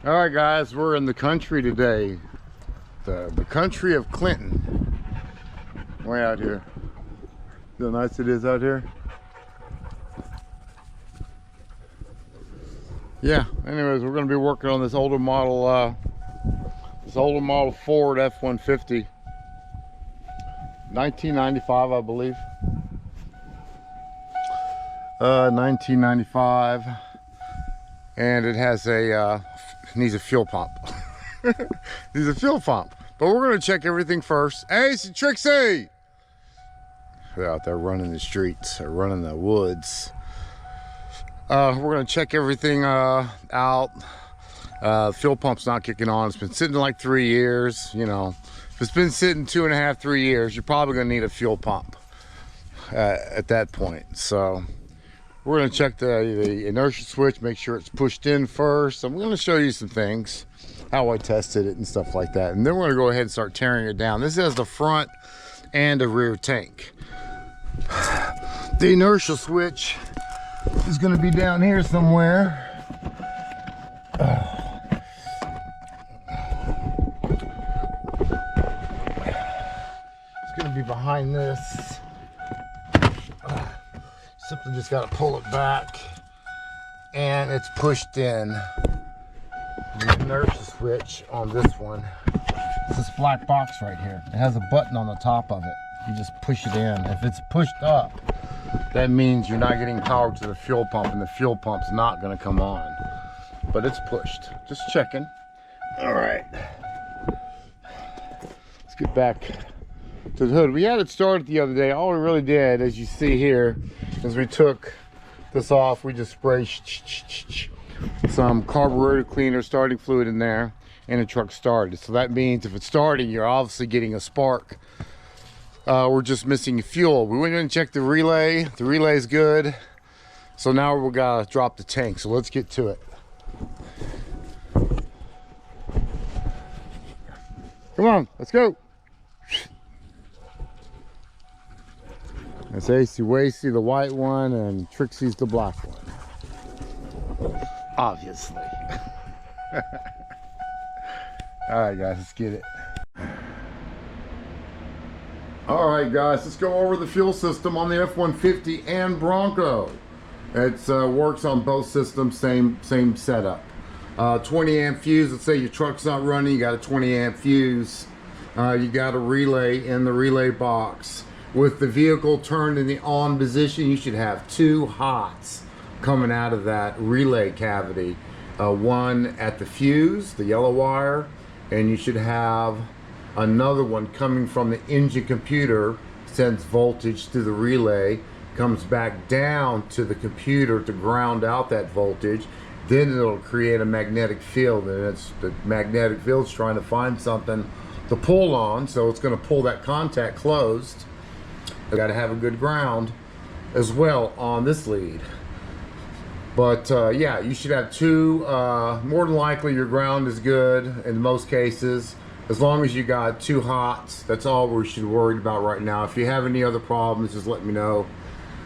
All right, guys, we're in the country today. The country of Clinton. Way out here. See how nice it is out here? Yeah, anyways, we're going to be working on this older model Ford F-150. 1995, I believe. 1995. And it has needs a fuel pump. Needs a fuel pump. But we're going to check everything first. Hey, it's Trixie! They're out there running the streets, or running the woods. We're going to check everything out. Fuel pump's not kicking on. It's been sitting like 3 years. You know, if it's been sitting 2.5, 3 years, you're probably going to need a fuel pump at that point. So we're going to check the inertia switch, make sure it's pushed in first. I'm going to show you some things, how I tested it and stuff like that. And then we're going to go ahead and start tearing it down. This has the front and the rear tank. The inertia switch is going to be down here somewhere. It's going to be behind this. Simply just got to pull it back, and it's pushed in. The inertia switch on this one. It's this black box right here. It has a button on the top of it. You just push it in. If it's pushed up, that means you're not getting power to the fuel pump, and the fuel pump's not going to come on. But it's pushed. Just checking. All right. Let's get back to the hood. We had it started the other day. All we really did, as you see here, is we took this off. We just sprayed some carburetor cleaner starting fluid in there, and the truck started. So that means if it's starting, you're obviously getting a spark. We're just missing fuel. We went in and checked the relay. The relay is good. So now we gotta drop the tank. So let's get to it. Come on, let's go. That's AC Wacy, the white one, and Trixie's the black one. Obviously. All right, guys, let's get it. All right, guys, let's go over the fuel system on the F-150 and Bronco. It works on both systems, same setup. 20 amp fuse. Let's say your truck's not running, you got a 20 amp fuse. You got a relay in the relay box. With the vehicle turned in the on position, you should have 2 hots coming out of that relay cavity. One at the fuse, the yellow wire, and you should have another one coming from the engine computer, sends voltage to the relay, comes back down to the computer to ground out that voltage. Then it'll create a magnetic field, and it's the magnetic field's trying to find something to pull on, so it's going to pull that contact closed. You got to have a good ground as well on this lead. But yeah, you should have 2. More than likely your ground is good in most cases. As long as you got 2 hots, that's all we should worry about right now. If you have any other problems, just let me know.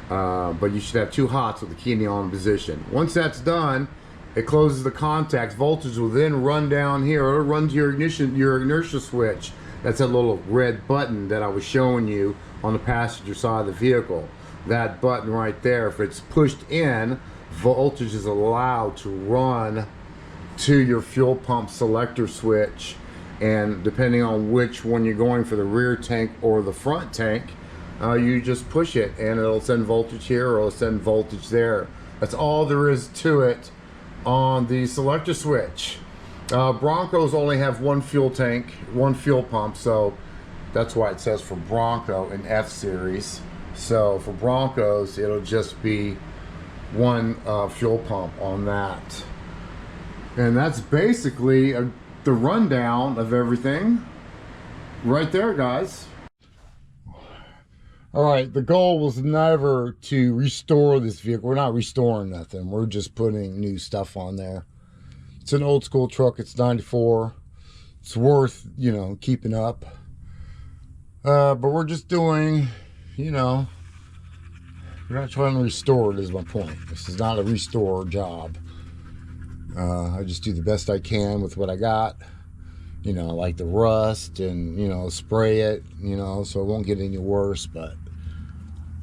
But you should have 2 hots with the key in the on position. Once that's done, it closes the contacts. Voltage will then run down here. It'll run to your inertia switch. That's that little red button that I was showing you on the passenger side of the vehicle. That button right there, if it's pushed in, voltage is allowed to run to your fuel pump selector switch. And depending on which one you're going for, the rear tank or the front tank, you just push it and it'll send voltage here or it'll send voltage there. That's all there is to it on the selector switch. Broncos only have 1 fuel tank, 1 fuel pump, so that's why it says for Bronco and F series. So for Broncos, it'll just be 1 fuel pump on that. And that's basically the rundown of everything right there, guys. All right, the goal was never to restore this vehicle. We're not restoring nothing. We're just putting new stuff on there. It's an old school truck. It's 94. It's worth, you know, keeping up. But we're just doing, you know, we're not trying to restore it is my point. This is not a restore job. I just do the best I can with what I got. You know, like the rust and, you know, spray it, you know, so it won't get any worse, but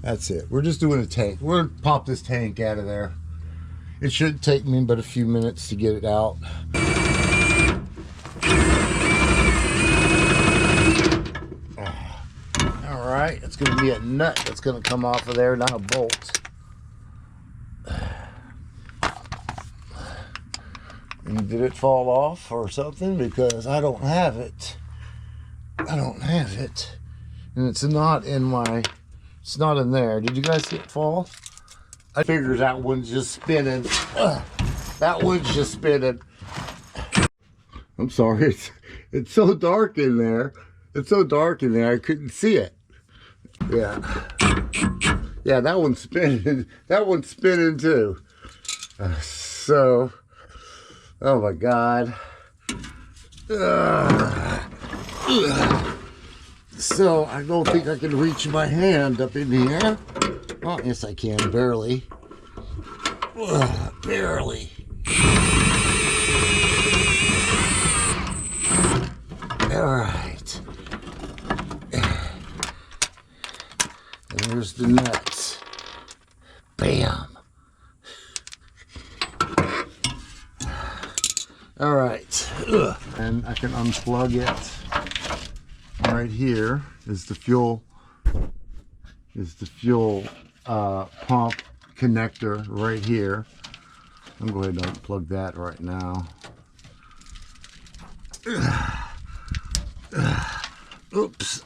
that's it. We're just doing a tank. We're gonna pop this tank out of there. It shouldn't take me but a few minutes to get it out. All right, it's gonna be a nut that's gonna come off of there, not a bolt. And did it fall off or something? Because I don't have it. I don't have it. And it's not in my, it's not in there. Did you guys see it fall? I figured that one's just spinning. That one's just spinning. I'm sorry. It's so dark in there. It's so dark in there. I couldn't see it. Yeah. Yeah, that one's spinning. That one's spinning too. So, oh my God. So I don't think I can reach my hand up in here. Oh, yes I can, barely. Barely. All right. And there's the nuts. Bam. All right. And I can unplug it. Right here is the fuel. Pump connector right here. I'm going to go ahead and unplug that right now. Oops.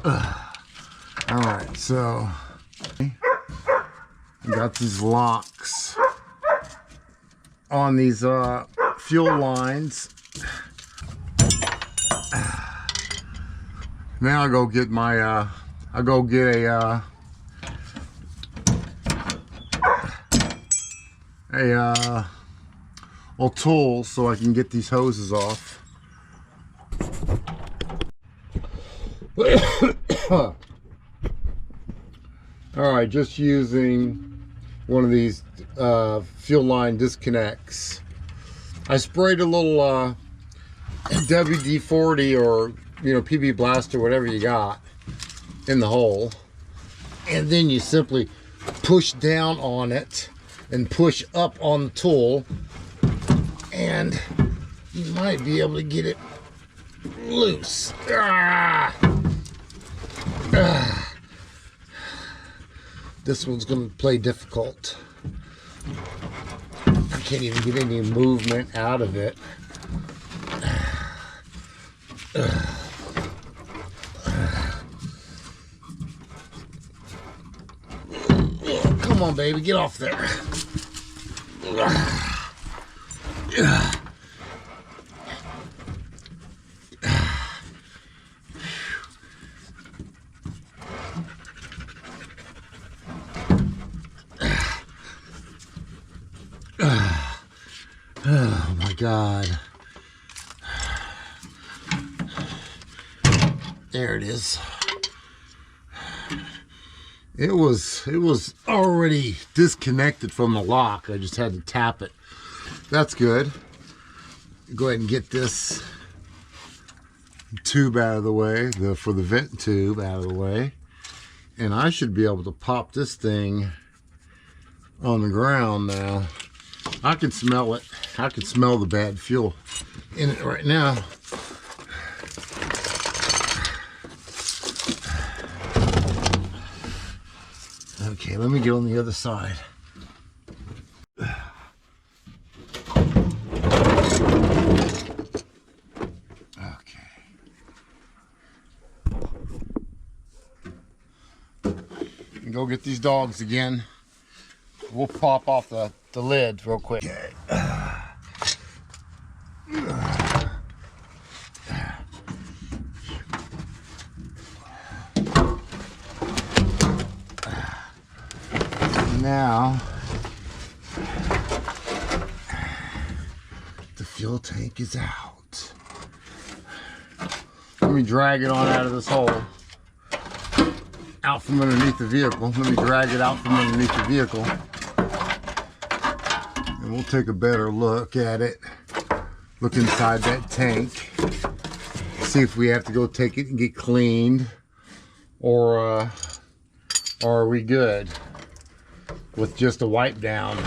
All right, so I got these locks on these fuel lines. Now I'll go get my I'll go get a tool so I can get these hoses off. All right, just using one of these fuel line disconnects. I sprayed a little WD-40 or, you know, PB Blaster, whatever you got, in the hole, and then you simply push down on it and push up on the tool, and you might be able to get it loose. This one's going to play difficult. I can't even get any movement out of it. Come on, baby, get off there. Oh my God. There it is. It was already disconnected from the lock. I just had to tap it. That's good. Go ahead and get this tube out of the way, for the vent tube out of the way, and I should be able to pop this thing on the ground now. I can smell it. I can smell the bad fuel in it right now. Okay, let me get on the other side. Okay. And go get these dogs again. We'll pop off the lid real quick. Okay. Now the fuel tank is out. Let me drag it on out of this hole, out from underneath the vehicle. Let me drag it out from underneath the vehicle. And we'll take a better look at it. Look inside that tank. See if we have to go take it and get cleaned. Or are we good with just a wipe down?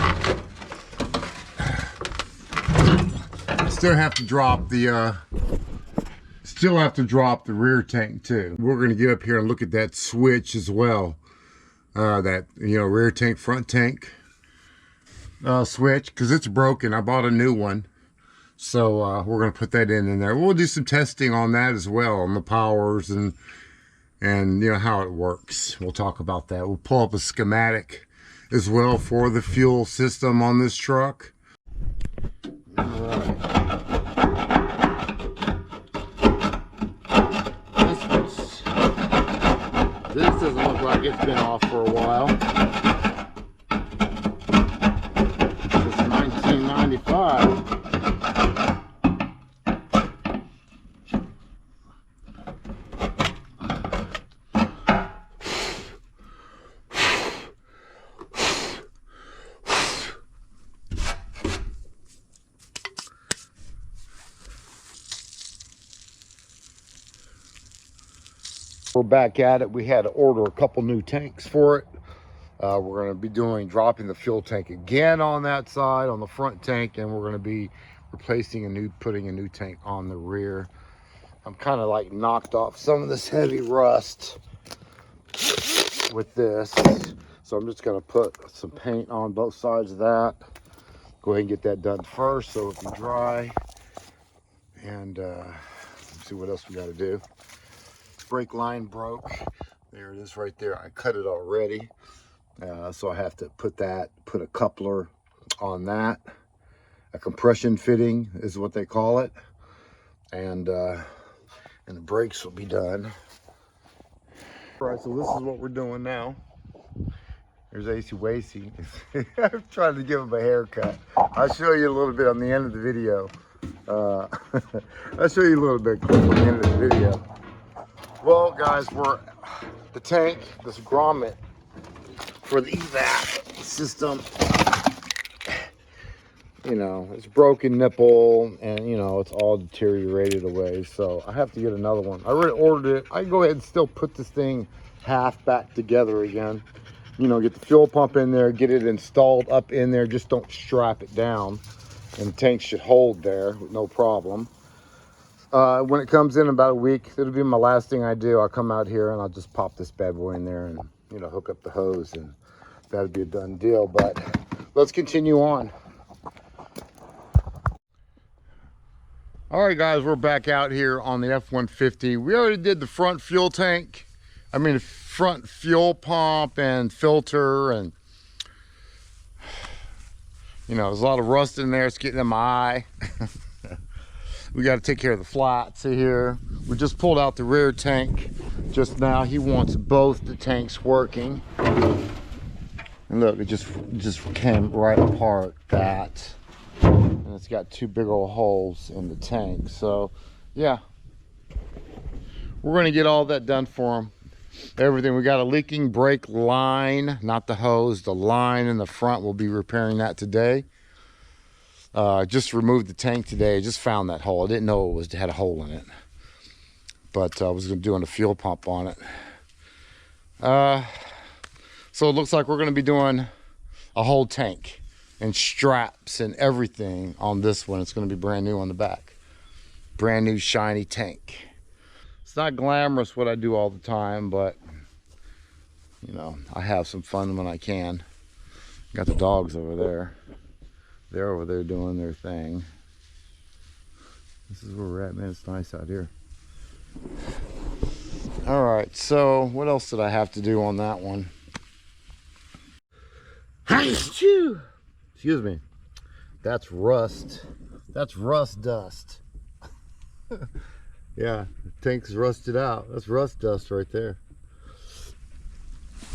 Still have to drop the rear tank too. We're going to get up here and look at that switch as well. That, you know, rear tank, front tank switch, because it's broken. I bought a new one. So we're going to put that in there. We'll do some testing on that as well, on the powers and you know how it works. We'll talk about that. We'll pull up a schematic as well for the fuel system on this truck. All right. This doesn't look like it's been off for a while. It's 1995. We're back at it. We had to order a couple new tanks for it. We're going to be dropping the fuel tank again on that side, on the front tank, and we're going to be putting a new tank on the rear. I'm kind of like knocked off some of this heavy rust with this, so I'm just going to put some paint on both sides of that. Go ahead and get that done first so it can dry, and let's see what else we got to do. Brake line broke. There it is right there. I cut it already, so I have to put a coupler on that. A compression fitting is what they call it, and the brakes will be done. All right, so this is what we're doing now. There's AC Wacy. I'm trying to give him a haircut. I'll show you a little bit on the end of the video. I'll show you a little bit on the end of the video. Well, guys, the tank, this grommet for the evac system, you know, it's broken nipple and, you know, it's all deteriorated away. So I have to get another one. I already ordered it. I can go ahead and still put this thing half back together again. You know, get the fuel pump in there, get it installed up in there. Just don't strap it down. And the tank should hold there with no problem. When it comes in about a week, it'll be my last thing I do. I'll come out here and I'll just pop this bad boy in there and, you know, hook up the hose, and that'll be a done deal. But let's continue on. All right, guys, we're back out here on the F-150. We already did the front fuel tank. I mean, the front fuel pump and filter, and, you know, there's a lot of rust in there. It's getting in my eye. We got to take care of the flats here. We just pulled out the rear tank just now. He wants both the tanks working. And look, it just came right apart, that. And it's got two big old holes in the tank. So, yeah. We're going to get all that done for him. Everything. We got a leaking brake line, not the hose, the line in the front. We'll be repairing that today. Just removed the tank today. I just found that hole. I didn't know it had a hole in it, but I was doing a fuel pump on it. So it looks like we're going to be doing a whole tank and straps and everything on this one. It's going to be brand new on the back. Brand new shiny tank. It's not glamorous what I do all the time, but you know, I have some fun when I can. Got the dogs over there. They're over there doing their thing. This is where we're at, man. It's nice out here. All right, so what else did I have to do on that one? Excuse me. That's rust. That's rust dust. Yeah, the tank's rusted out. That's rust dust right there.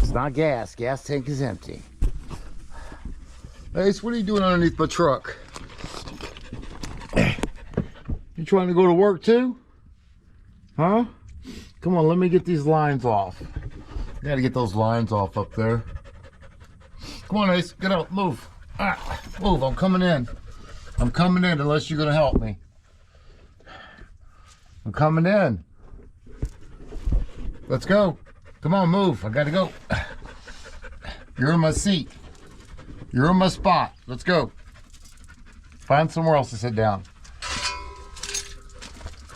It's not gas. Gas tank is empty. Ace, what are you doing underneath my truck? You trying to go to work too? Huh? Come on, let me get these lines off. I gotta get those lines off up there. Come on, Ace, get out, move. Move, I'm coming in. I'm coming in unless you're gonna help me. I'm coming in. Let's go. Come on, move. I gotta go. You're in my seat. You're in my spot. Let's go. Find somewhere else to sit down.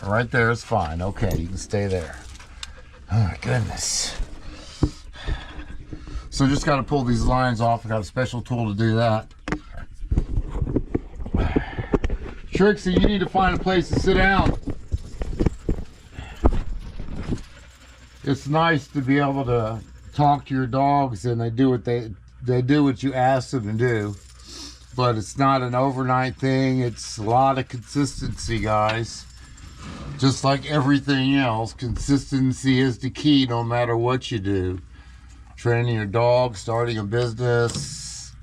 Right there is fine. Okay, you can stay there. Oh my goodness. So just got to pull these lines off. I got a special tool to do that. Trixie, you need to find a place to sit down. It's nice to be able to talk to your dogs and they do what they do what you ask them to do. But it's not an overnight thing. It's a lot of consistency, guys. Just like everything else, consistency is the key no matter what you do. Training your dog, starting a business.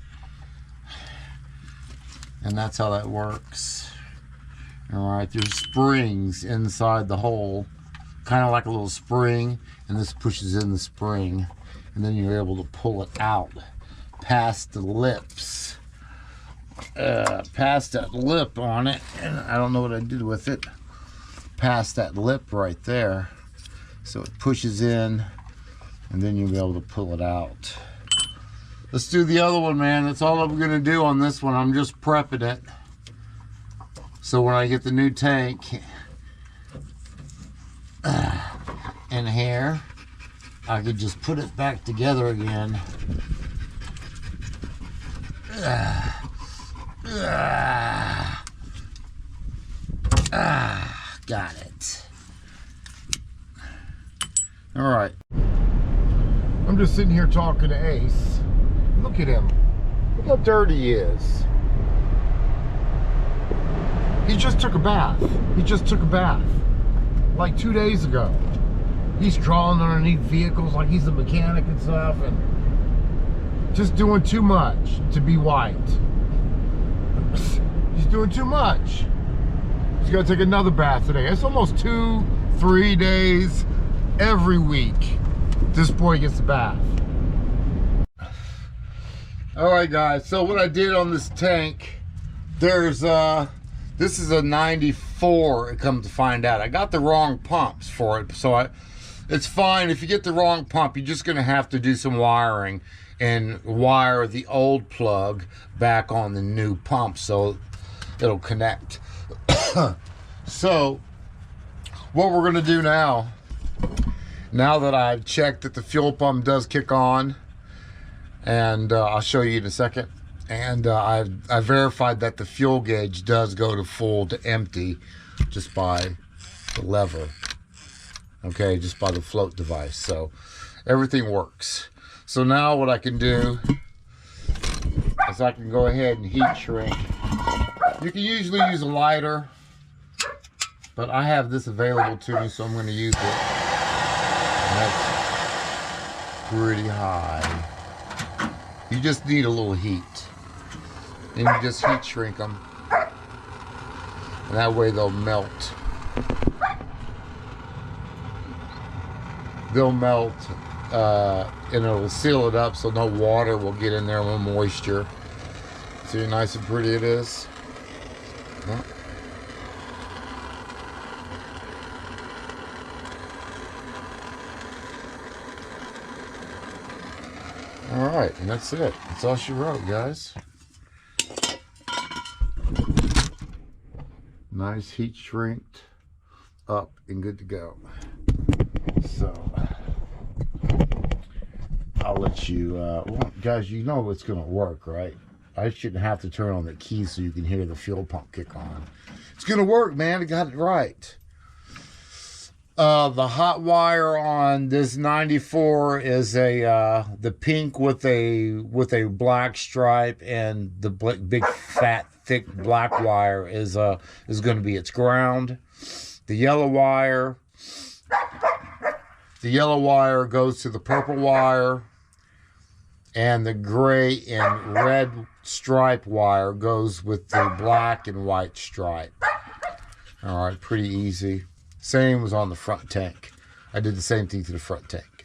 And that's how that works. Alright, there's springs inside the hole. Kind of like a little spring. And this pushes in the spring. And then you're able to pull it out past the lips. Past that lip on it. And I don't know what I did with it. Past that lip right there. So it pushes in. And then you'll be able to pull it out. Let's do the other one, man. That's all I'm going to do on this one. I'm just prepping it. So when I get the new tank in here, I could just put it back together again. Got it. All right. I'm just sitting here talking to Ace. Look at him. Look how dirty he is. He just took a bath. He just took a bath. Like 2 days ago. He's crawling underneath vehicles like he's a mechanic and stuff, and just doing too much to be white. He's doing too much. He's got to take another bath today. It's almost 2-3 days every week this boy gets a bath. Alright guys, so what I did on this tank, there's this is a 94, come to find out. I got the wrong pumps for it, so it's fine. If you get the wrong pump, you're just gonna have to do some wiring and wire the old plug back on the new pump so it'll connect. So what we're gonna do now that I've checked that the fuel pump does kick on, and I'll show you in a second, and I verified that the fuel gauge does go to full to empty just by the lever, okay, just by the float device. So everything works. So now what I can do is I can go ahead and heat shrink. You can usually use a lighter, but I have this available to me, so I'm going to use it. That's pretty high. You just need a little heat. And you just heat shrink them. And that way they'll melt. They'll melt and it'll seal it up so no water will get in there, no moisture. See how nice and pretty it is? Huh? Alright, and that's it. That's all she wrote, guys. Nice heat shrinked up and good to go. So I'll let you well, guys, you know it's gonna work, right? I shouldn't have to turn on the key so you can hear the fuel pump kick on. It's gonna work, man. I got it right. The hot wire on this 94 is the pink with a black stripe, and the big fat thick black wire is going to be its ground. The yellow wire goes to the purple wire, and the gray and red stripe wire goes with the black and white stripe. All right, pretty easy. Same was on the front tank. I did the same thing to the front tank.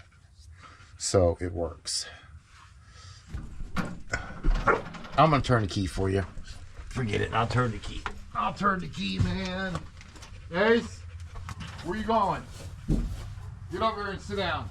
So it works. I'm gonna turn the key for you. Forget it. I'll turn the key. I'll turn the key, man. Ace, where you going? Get over here and sit down.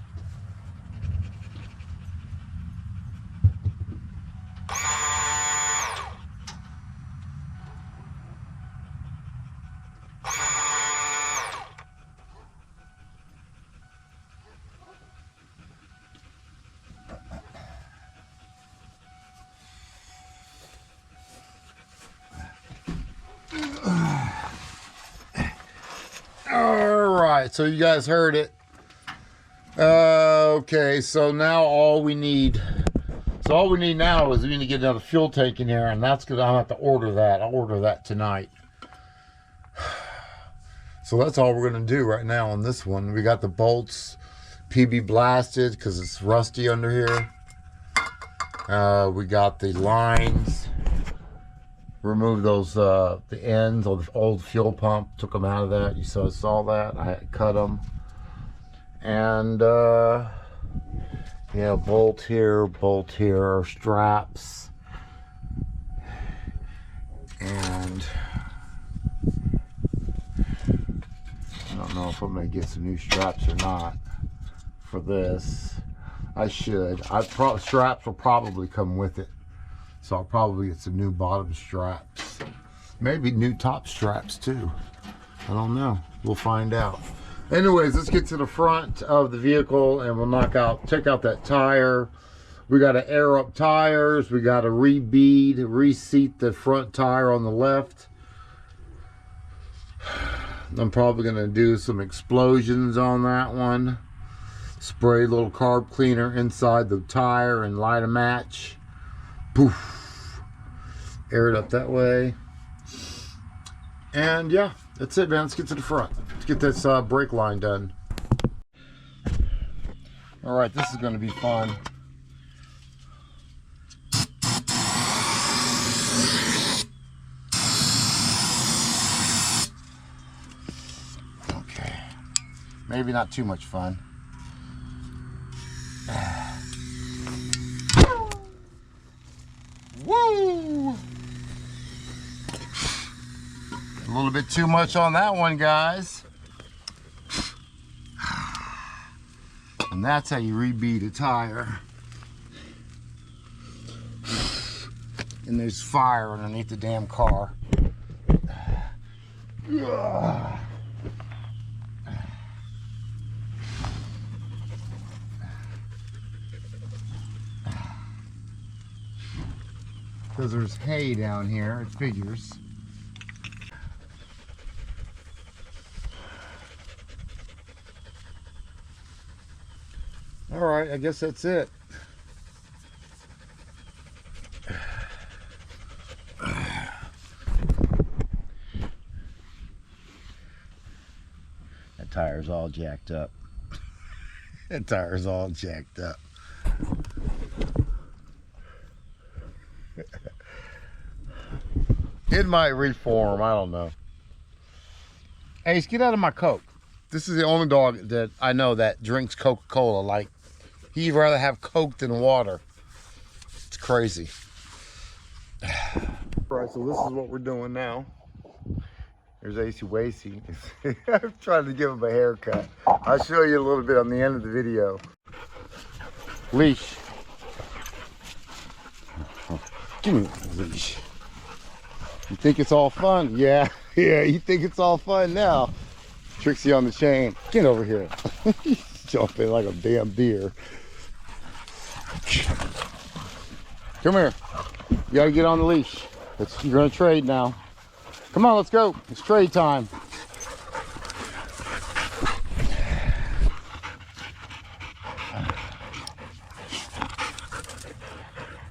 Alright, so you guys heard it. Okay, so now all we need now is we need to get another fuel tank in here, and that's because I'll have to order that. I'll order that tonight. So that's all we're going to do right now on this one. We got the bolts PB blasted because it's rusty under here. We got the lines. Remove those, the ends of the old fuel pump. Took them out of that. You saw that. I cut them. And, yeah, bolt here, straps. And I don't know if I'm going to get some new straps or not for this. I should. Straps will probably come with it. So I'll probably get some new bottom straps. Maybe new top straps too. I don't know. We'll find out. Anyways, let's get to the front of the vehicle and we'll check out that tire. We got to air up tires. We got to reseat the front tire on the left. I'm probably going to do some explosions on that one. Spray a little carb cleaner inside the tire and light a match. Poof. Air it up that way. And yeah, that's it, man. Let's get to the front. Let's get this brake line done. All right, this is going to be fun. Okay. Maybe not too much fun. Woo! A little bit too much on that one, guys. And that's how you rebeat a tire. And there's fire underneath the damn car. Because there's hay down here, it figures. All right, I guess that's it. That tire's all jacked up. That tire's all jacked up. It might reform, I don't know. Hey, get out of my Coke. This is the only dog that I know that drinks Coca-Cola. Like, he'd rather have Coke than water. It's crazy. All right, so this is what we're doing now. There's AC Wacy. I'm trying to give him a haircut. I'll show you a little bit on the end of the video. Leash. Give me the leash. You think it's all fun? Yeah, you think it's all fun now. Trixie on the chain. Get over here. He's jumping like a damn deer. Come here. You gotta get on the leash. You're gonna trade now. Come on, let's go. It's trade time.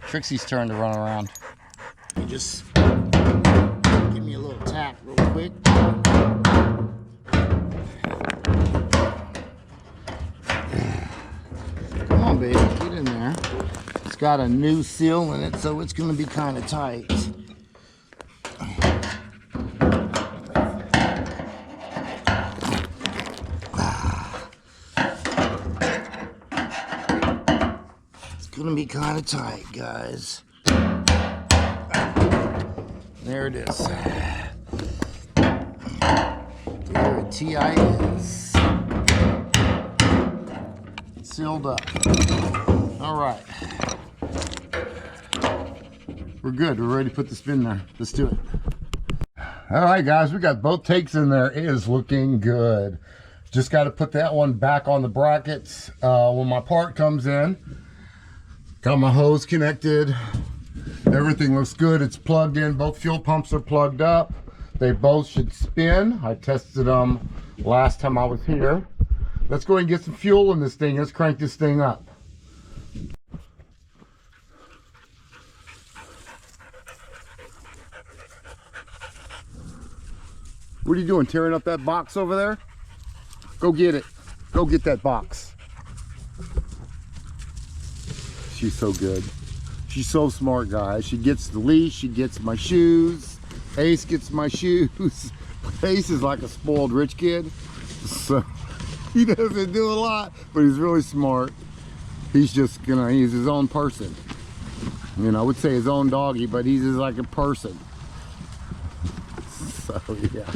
Trixie's turn to run around. You just give me a little tap real quick. Come on, baby, get in there. It's got a new seal in it, so it's going to be kind of tight. It's going to be kind of tight, guys. There it is. There a TI is. Sealed up. All right. We're good. We're ready to put the spin there. Let's do it. All right, guys, we got both takes in there. It is looking good. Just got to put that one back on the brackets when my part comes in. Got my hose connected. Everything looks good. It's plugged in. Both fuel pumps are plugged up. They both should spin. I tested them last time I was here. Let's go ahead and get some fuel in this thing. Let's crank this thing up. What are you doing, tearing up that box over there? Go get it. Go get that box. She's so good. She's so smart, guys. She gets the leash, she gets my shoes. Ace gets my shoes. Ace is like a spoiled rich kid. So he doesn't do a lot, but he's really smart. He's just, he's his own person. You know, I would say his own doggy, but he's just like a person. So yeah.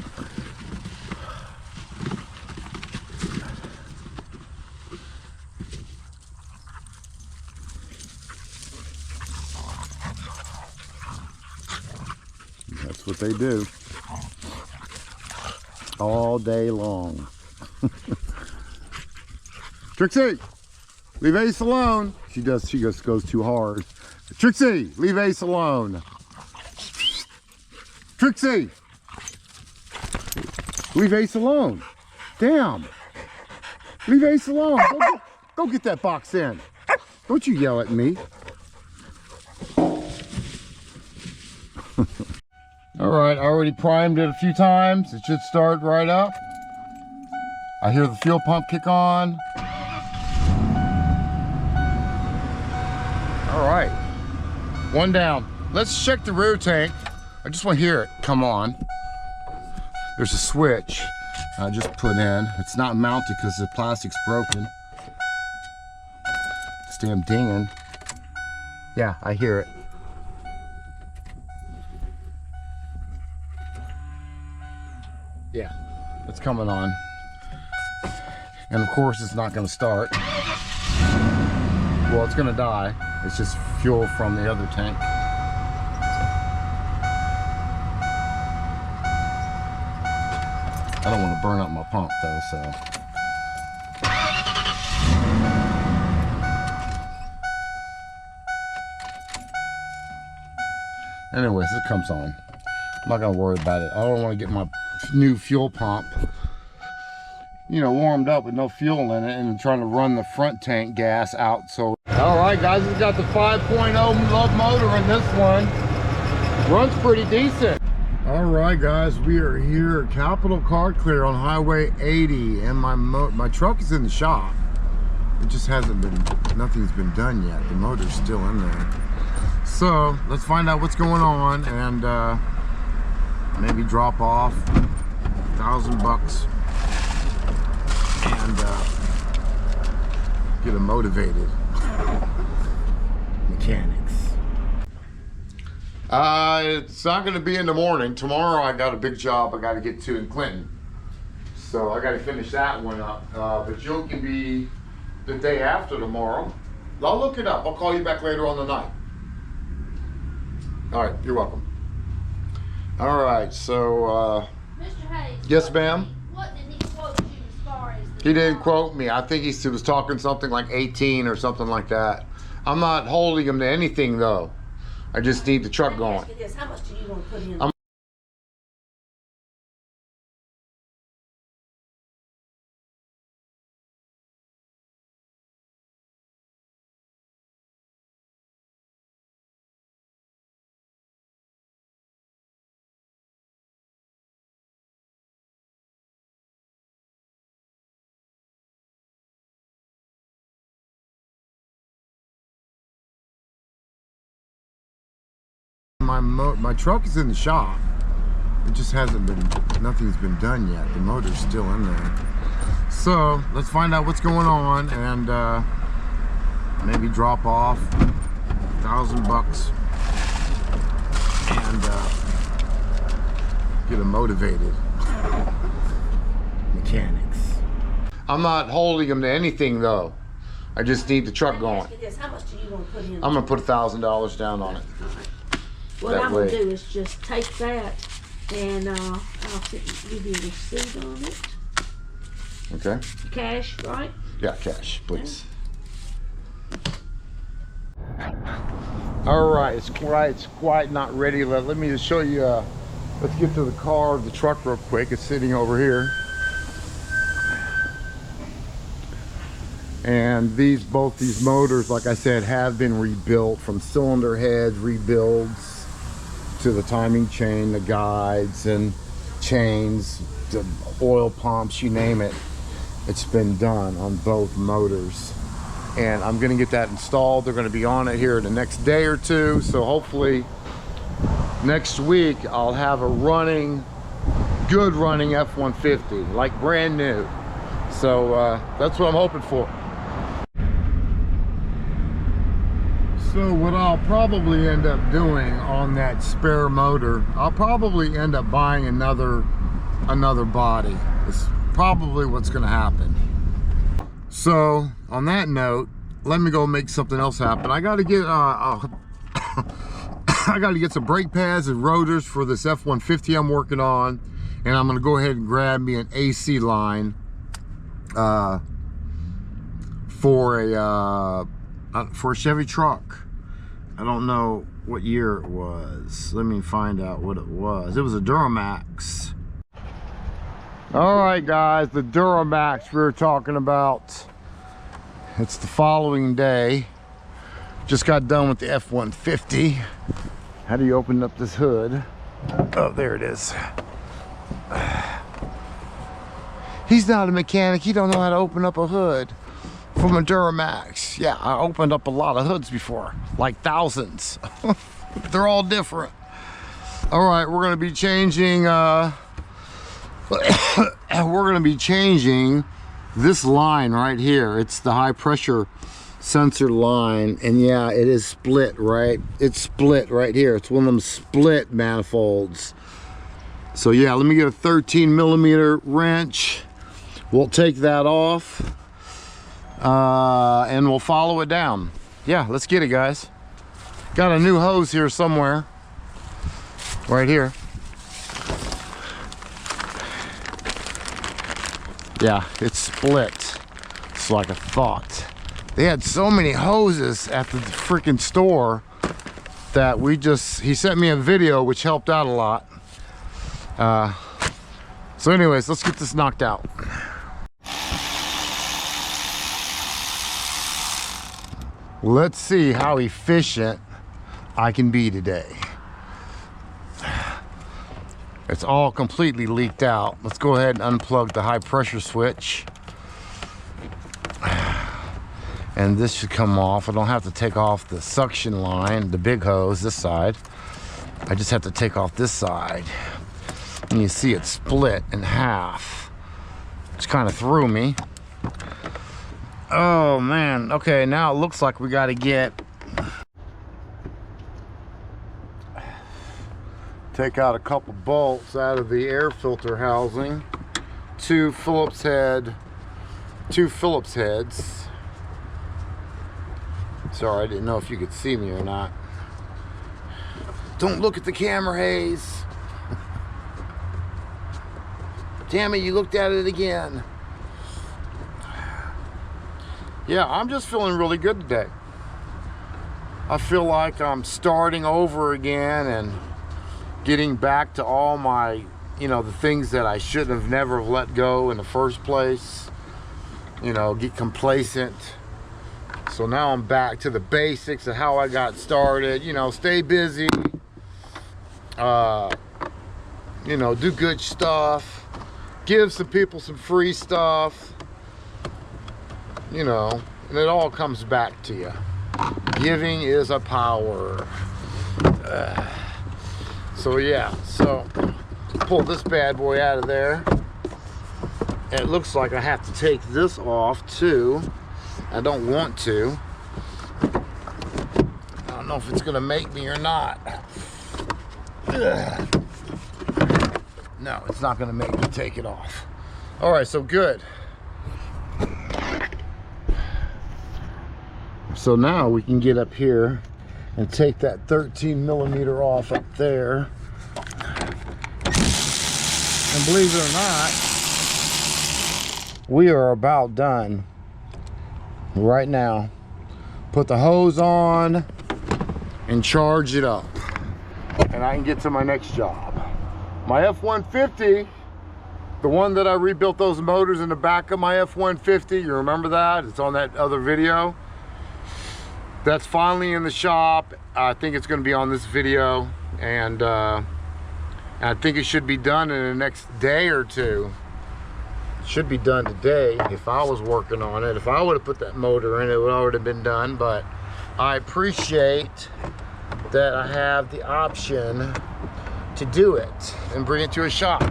That's what they do all day long. Trixie, leave Ace alone. She just goes too hard. Trixie, leave Ace alone. Trixie, leave Ace alone. Damn. Leave Ace alone. Go get that box in. Don't you yell at me. All right, I already primed it a few times. It should start right up. I hear the fuel pump kick on. All right, one down. Let's check the rear tank. I just want to hear it come on. There's a switch I just put in. It's not mounted because the plastic's broken. It's damn dinging. Yeah, I hear it. Yeah, it's coming on. And of course it's not going to start. Well, it's going to die. It's just fuel from the other tank. I don't want to burn up my pump though, so. Anyways, it comes on. I'm not going to worry about it. I don't want to get my new fuel pump, warmed up with no fuel in it and trying to run the front tank gas out. So, all right, guys, we've got the 5.0 love motor in this one. Runs pretty decent. All right, guys, we are here at Capitol Car Clear on Highway 80, and my truck is in the shop. It just hasn't been, nothing's been done yet. The motor's still in there. So let's find out what's going on and maybe drop off $1,000 and get a motivated mechanics. It's not going to be in the morning. Tomorrow I got a big job I got to get to in Clinton, so I got to finish that one up. But you can be the day after tomorrow. I'll look it up. I'll call you back later on the night. All right, you're welcome. All right, so Mr. Hayes, yes, ma'am. What did he quote you as far as He didn't quote me. I think he was talking something like 18 or something like that. I'm not holding him to anything though. I just need the truck going. Ask you this, how much do you want to put in? My truck is in the shop. It just hasn't been, nothing's been done yet. The motor's still in there. So let's find out what's going on and maybe drop off $1,000 and Get them motivated. Mechanics. I'm not holding them to anything though. I just need the truck Let me going. ask you this, how much do you want to put in? I'm gonna put $1,000 down on it. What that I'm gonna way. do is just take that and I'll give you a receipt on it. Okay. Cash, right? Yeah, cash, please. All right, it's quite not ready. Let me just show you. Let's get to the car, the truck, real quick. It's sitting over here. And both these motors, like I said, have been rebuilt, from cylinder heads, rebuilds, to the timing chain, the guides and chains, the oil pumps, you name it. It's been done on both motors. And I'm gonna get that installed. They're gonna be on it here in the next day or two. So hopefully next week I'll have a good running F-150, like brand new. So that's what I'm hoping for. So what I'll probably end up doing on that spare motor, I'll probably end up buying another body. It's probably what's gonna happen. So on that note, let me go make something else happen. I gotta get I gotta get some brake pads and rotors for this F-150 I'm working on, and I'm gonna go ahead and grab me an AC line for a Chevy truck. I don't know what year it was. Let me find out what it was. It was a Duramax. All right, guys, the Duramax we were talking about. It's the following day. Just got done with the F-150. How do you open up this hood? Oh, there it is. He's not a mechanic. He don't know how to open up a hood from a Duramax. Yeah, I opened up a lot of hoods before, like thousands. They're all different. All right, we're gonna be changing this line right here. It's the high pressure sensor line, and yeah, it is split, right? It's split right here. It's one of them split manifolds. So yeah, let me get a 13mm wrench. We'll take that off and we'll follow it down. Yeah, let's get it, guys. Got a new hose here somewhere, right here. Yeah, it's split. It's like I thought. They had so many hoses at the freaking store that he sent me a video which helped out a lot. So anyways, let's get this knocked out. Let's see how efficient I can be today. It's all completely leaked out. Let's go ahead and unplug the high pressure switch. And this should come off. I don't have to take off the suction line, the big hose, this side. I just have to take off this side. And you see it split in half, which kind of threw me. Oh man, okay, now it looks like we gotta take out a couple bolts out of the air filter housing, two Phillips heads. Sorry, I didn't know if you could see me or not. Don't look at the camera, Hayes. Damn it, you looked at it again. Yeah, I'm just feeling really good today. I feel like I'm starting over again and getting back to all my, the things that I should have never let go in the first place. Get complacent. So now I'm back to the basics of how I got started. Stay busy. Do good stuff. Give some people some free stuff. And it all comes back to you. Giving is a power. So yeah, pull this bad boy out of there. And it looks like I have to take this off too. I don't want to. I don't know if it's gonna make me or not. no, it's not gonna make me take it off. All right, so good. So now we can get up here and take that 13 millimeter off up there. And believe it or not, we are about done right now. Put the hose on and charge it up. And I can get to my next job. My F150, the one that I rebuilt those motors in the back of my F150, you remember that? It's on that other video. That's finally in the shop. I think it's going to be on this video, and I think it should be done in the next day or two. It should be done today if I was working on it. If I would have put that motor in, it would already have been done, but I appreciate that I have the option to do it and bring it to a shop.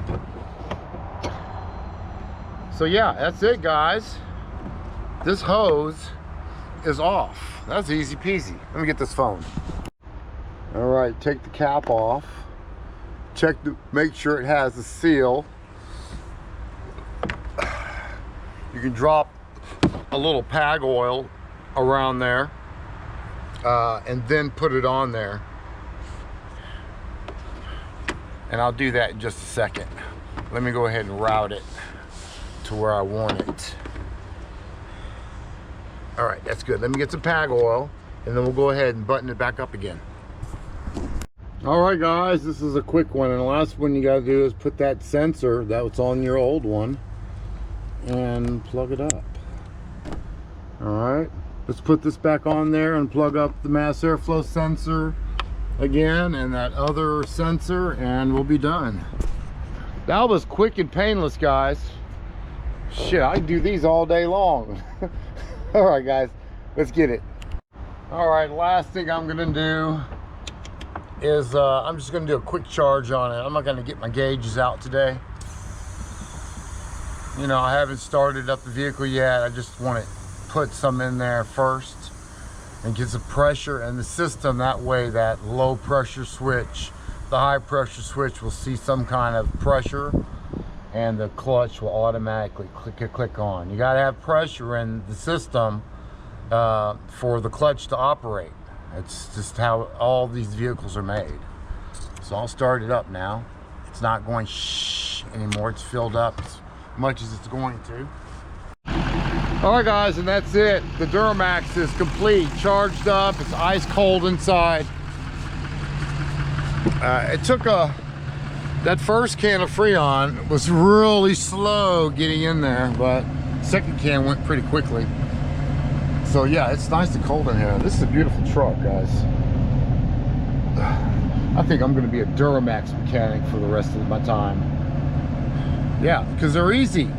So yeah, that's it, guys. This hose is off. That's easy peasy. Let me get this phone. All right, take the cap off. Check to make sure it has the seal. You can drop a little pag oil around there and then put it on there. And I'll do that in just a second. Let me go ahead and route it to where I want it. All right, that's good. Let me get some pag oil, and then we'll go ahead and button it back up again. All right, guys, this is a quick one, and the last one you gotta do is put that sensor that's on your old one and plug it up. All right, let's put this back on there and plug up the mass airflow sensor again and that other sensor, and we'll be done. That was quick and painless, guys. Shit, I can do these all day long. All right, guys, let's get it. All right, last thing I'm gonna do is I'm just gonna do a quick charge on it. I'm not gonna get my gauges out today. You know, I haven't started up the vehicle yet. I just want to put some in there first and get some pressure in the system. That way that low pressure switch, the high pressure switch will see some kind of pressure, and the clutch will automatically click on. You got to have pressure in the system for the clutch to operate. It's just how all these vehicles are made. So I'll start it up now. It's not going shh anymore. It's filled up as much as it's going to. All right, guys, and that's it. The Duramax is complete, charged up. It's ice cold inside. It took that first can of Freon was really slow getting in there, but second can went pretty quickly. So yeah, it's nice and cold in here. This is a beautiful truck, guys. I think I'm gonna be a Duramax mechanic for the rest of my time. Yeah, because they're easy.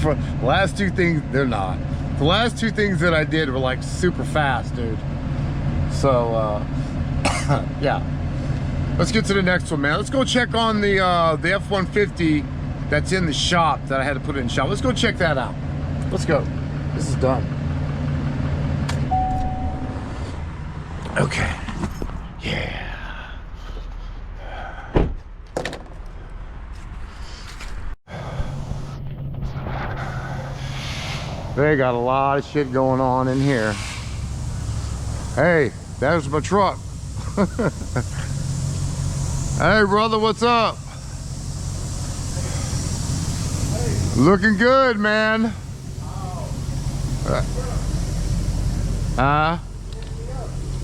For the last two things, they're not. The last two things that I did were like super fast, dude. So yeah. Let's get to the next one, man. Let's go check on the F150 that's in the shop that I had to put it in the shop. Let's go check that out. Let's go. This is done. Okay. Yeah. They got a lot of shit going on in here. Hey, there's my truck. Hey, brother, what's up? Hey. Looking good, man.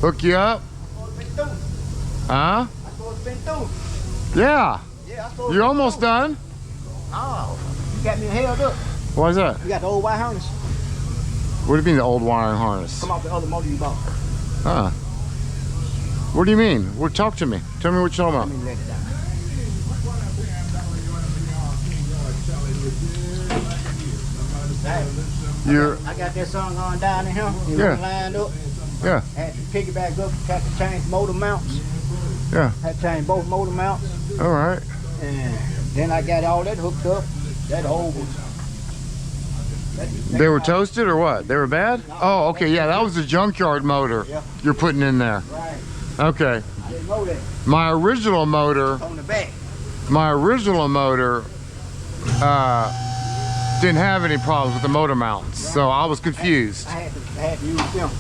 Hook you up? Huh? Yeah. You're almost done. Oh, you got me held up. Why is that? You got the old wire harness. What do you mean the old wiring harness? Come off the other motor you bought. Huh. What do you mean? Well, talk to me. Tell me what you're talking about. Let me let it down. I got that song on down in here. Yeah. Lined up. Yeah. Had to piggyback up. Had to change motor mounts. Yeah. Had to change both motor mounts. All right. And then I got all that hooked up. That whole was. They were toasted or what? They were bad? Oh, okay. Yeah, that was the junkyard motor you're putting in there. Right. Okay. I didn't know that. My original motor On the back. My original motor didn't have any problems with the motor mounts, so I was confused. I had to use them.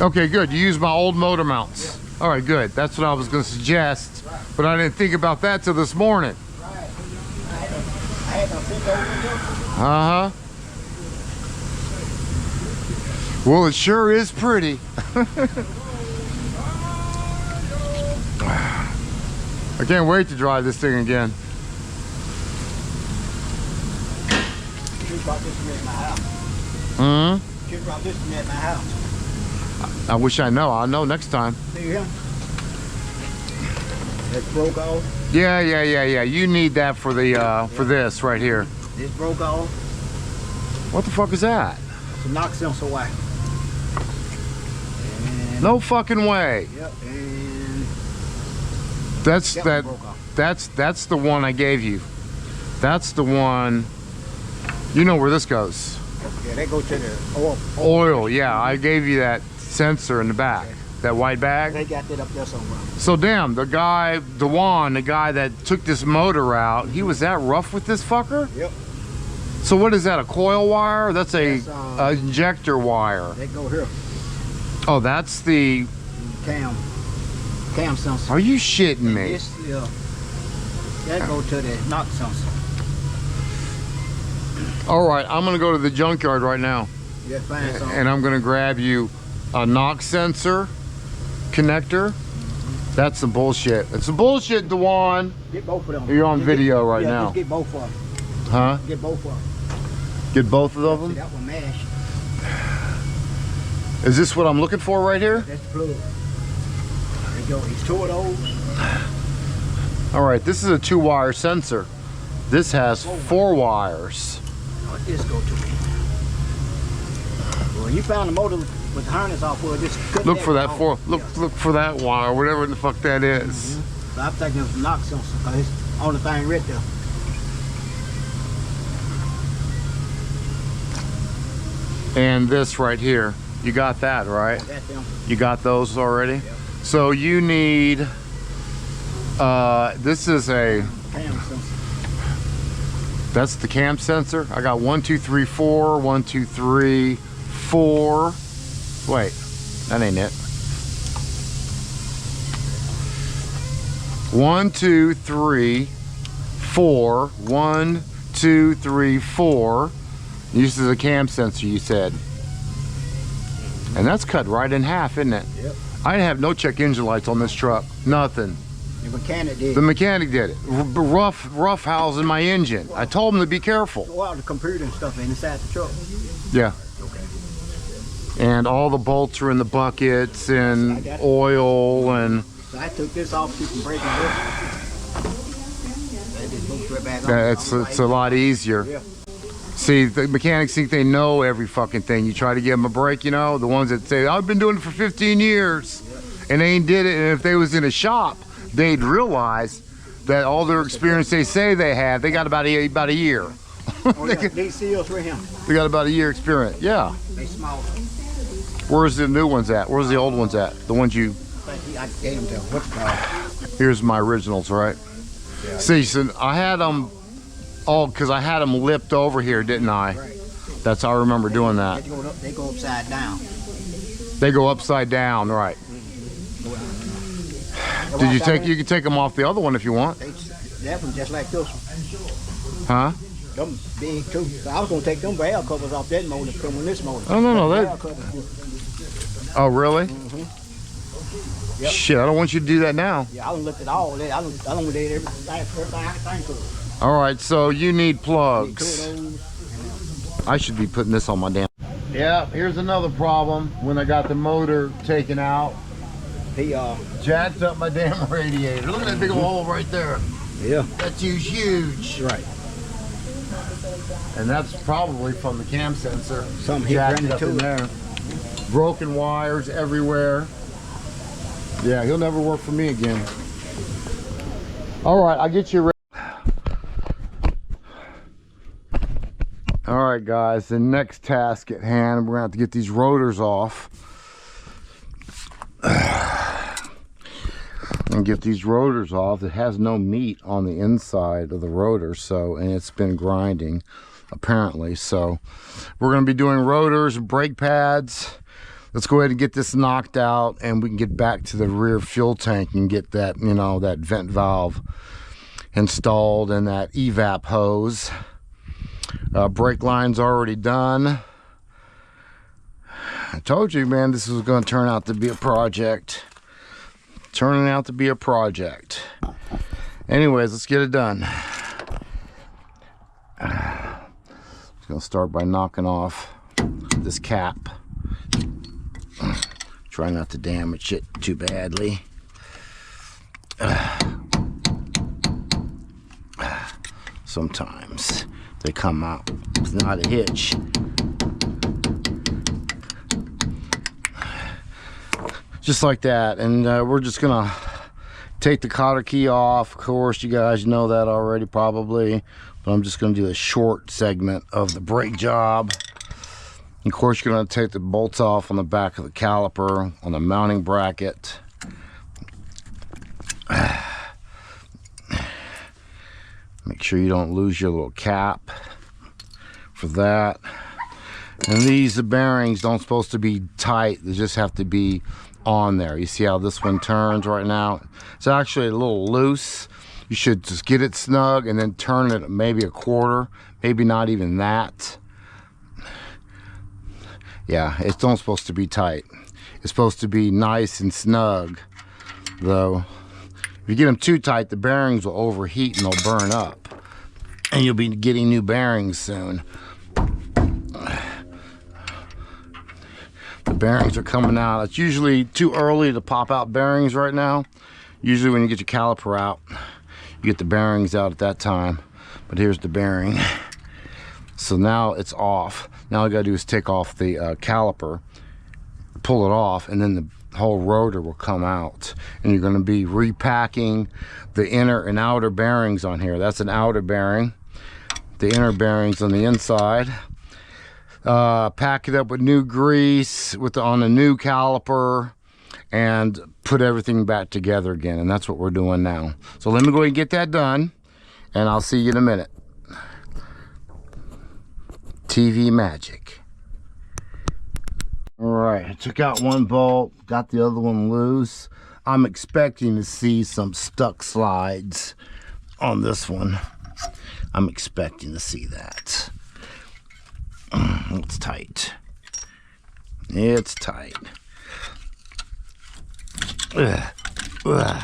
Okay, good. You used my old motor mounts. All right, good. That's what I was going to suggest, but I didn't think about that till this morning. Right. I had to fit over them. Uh-huh. Well, it sure is pretty. I can't wait to drive this thing again. You brought this to me at my house. Hmm? You brought this to me at my house. I wish I know. I'll know next time. See him? That's broke off. Yeah. You need that for the for this right here. This broke off. What the fuck is that? It's a knock sensor wire. And No fucking way. yep, and That's that that. one broke off. That's the one I gave you. That's the one. You know where this goes. Yeah, they go to the oil. Oil. Yeah, I gave you that sensor in the back. That white bag. They got that up there somewhere. So damn, the guy, Dewan, the guy that took this motor out, he was that rough with this fucker? Yep. So what is that, a coil wire? That's a That's, injector wire. They go here. Oh, that's the, Cam sensor. are you shitting me? This, that go to the knock sensor. All right, I'm gonna go to the junkyard right now. You find something. And I'm gonna grab you a knock sensor connector. That's some bullshit. It's some bullshit, Dewan. Get both of them. You're on Just video get, right yeah, now. Just get both of them. Huh? Get both of them. Get both of See, them? that one mashed. Is this what I'm looking for right here? That's the plug. There you go. It's two of those. All right, this is a 2-wire sensor. This has 4 wires. What this go to? Well, you found the motor with the harness off of it. Just cut Look for that off. look for that wire, whatever the fuck that is. So I'm thinking it's a knock sensor because it's the only thing right there. And this right here, you got that, right? That's them. You got those already? So you need, this is a, Cam sensor. that's the cam sensor. I got 1, 2, 3, 4, 1, 2, 3, 4. Wait, that ain't it. 1, 2, 3, 4. 1, 2, 3, 4. This is a cam sensor, you said. And that's cut right in half, isn't it? Yep. I didn't have no check engine lights on this truck. Nothing. The mechanic did. The mechanic did it. Rough housing my engine. I told him to be careful. Well, the computer and stuff inside the truck. Yeah. Okay. And all the bolts are in the buckets and oil and So I took this off, keep from breaking it. They just moved right back on. it's a lot easier. Yeah. See, the mechanics think they know every fucking thing. You try to give them a break, you know, the ones that say, I've been doing it for 15 years. And they ain't did it. And if they was in a shop, they'd realize that all their experience they say they have, they got about a year. Oh, yeah. These seals right here. They got about a year experience. Yeah. They small. Where's the new ones at? Where's the old ones at? The ones you, I gave them to what's it called? here's my originals, right? Yeah. See, so I had them, because I had them lipped over here, didn't I? Right. That's how I remember doing that. They go upside down. They go upside down, right? Did you take? You can take them off the other one if you want, That one just like this one. huh? Them big too. So I was gonna take them valve covers off that motor to come on this motor. Oh, no, Them that- valve covers, Oh, really? Yep. Shit, I don't want you to do that now. yeah, I done looked at all that. I done did everything I could think of. All right, so you need Need two of plugs. those. I should be putting this on my damn. Yeah, here's another problem. When I got the motor taken out, He jacked up my damn radiator. Look at that big old hole right there. yeah. That's huge. Right. And that's probably from the cam sensor. Something hit Jacked running up to in it. there. Broken wires everywhere. Yeah, he'll never work for me again. All right, I'll get you ready. All right, guys, the next task at hand, we're gonna have to get these rotors off. and get these rotors off. It has no meat on the inside of the rotor, so, and it's been grinding apparently. So we're going to be doing rotors and brake pads. Let's go ahead and get this knocked out, and we can get back to the rear fuel tank and get that, you know, that vent valve installed and that evap hose. Brake line's already done. I told you, man, this was going to turn out to be a project. Turning out to be a project. Anyways, let's get it done. Just going to start by knocking off this cap. Try not to damage it too badly. Sometimes they come out with not a hitch. Just like that. And we're just gonna take the cotter key off. Of course, you guys know that already probably, but I'm just gonna do a short segment of the brake job. Of course, you're going to take the bolts off on the back of the caliper, on the mounting bracket. Make sure you don't lose your little cap for that. And these bearings don't supposed to be tight. They just have to be on there. You see how this one turns right now? It's actually a little loose. You should just get it snug and then turn it maybe a quarter, maybe not even that. Yeah, it's not supposed to be tight. It's supposed to be nice and snug, though. If you get them too tight, the bearings will overheat and they'll burn up. And you'll be getting new bearings soon. The bearings are coming out. It's usually too early to pop out bearings right now. Usually when you get your caliper out, you get the bearings out at that time. But here's the bearing. So now it's off. Now all I gotta do is take off the caliper, pull it off, and then the whole rotor will come out. And you're gonna be repacking the inner and outer bearings on here. That's an outer bearing. The inner bearings on the inside. Pack it up with new grease on a new caliper, and put everything back together again. And that's what we're doing now. So let me go ahead and get that done, and I'll see you in a minute. TV magic. All right, I took out one bolt, got the other one loose. I'm expecting to see some stuck slides on this one. I'm expecting to see that. It's tight. It's tight. Ugh. Ugh.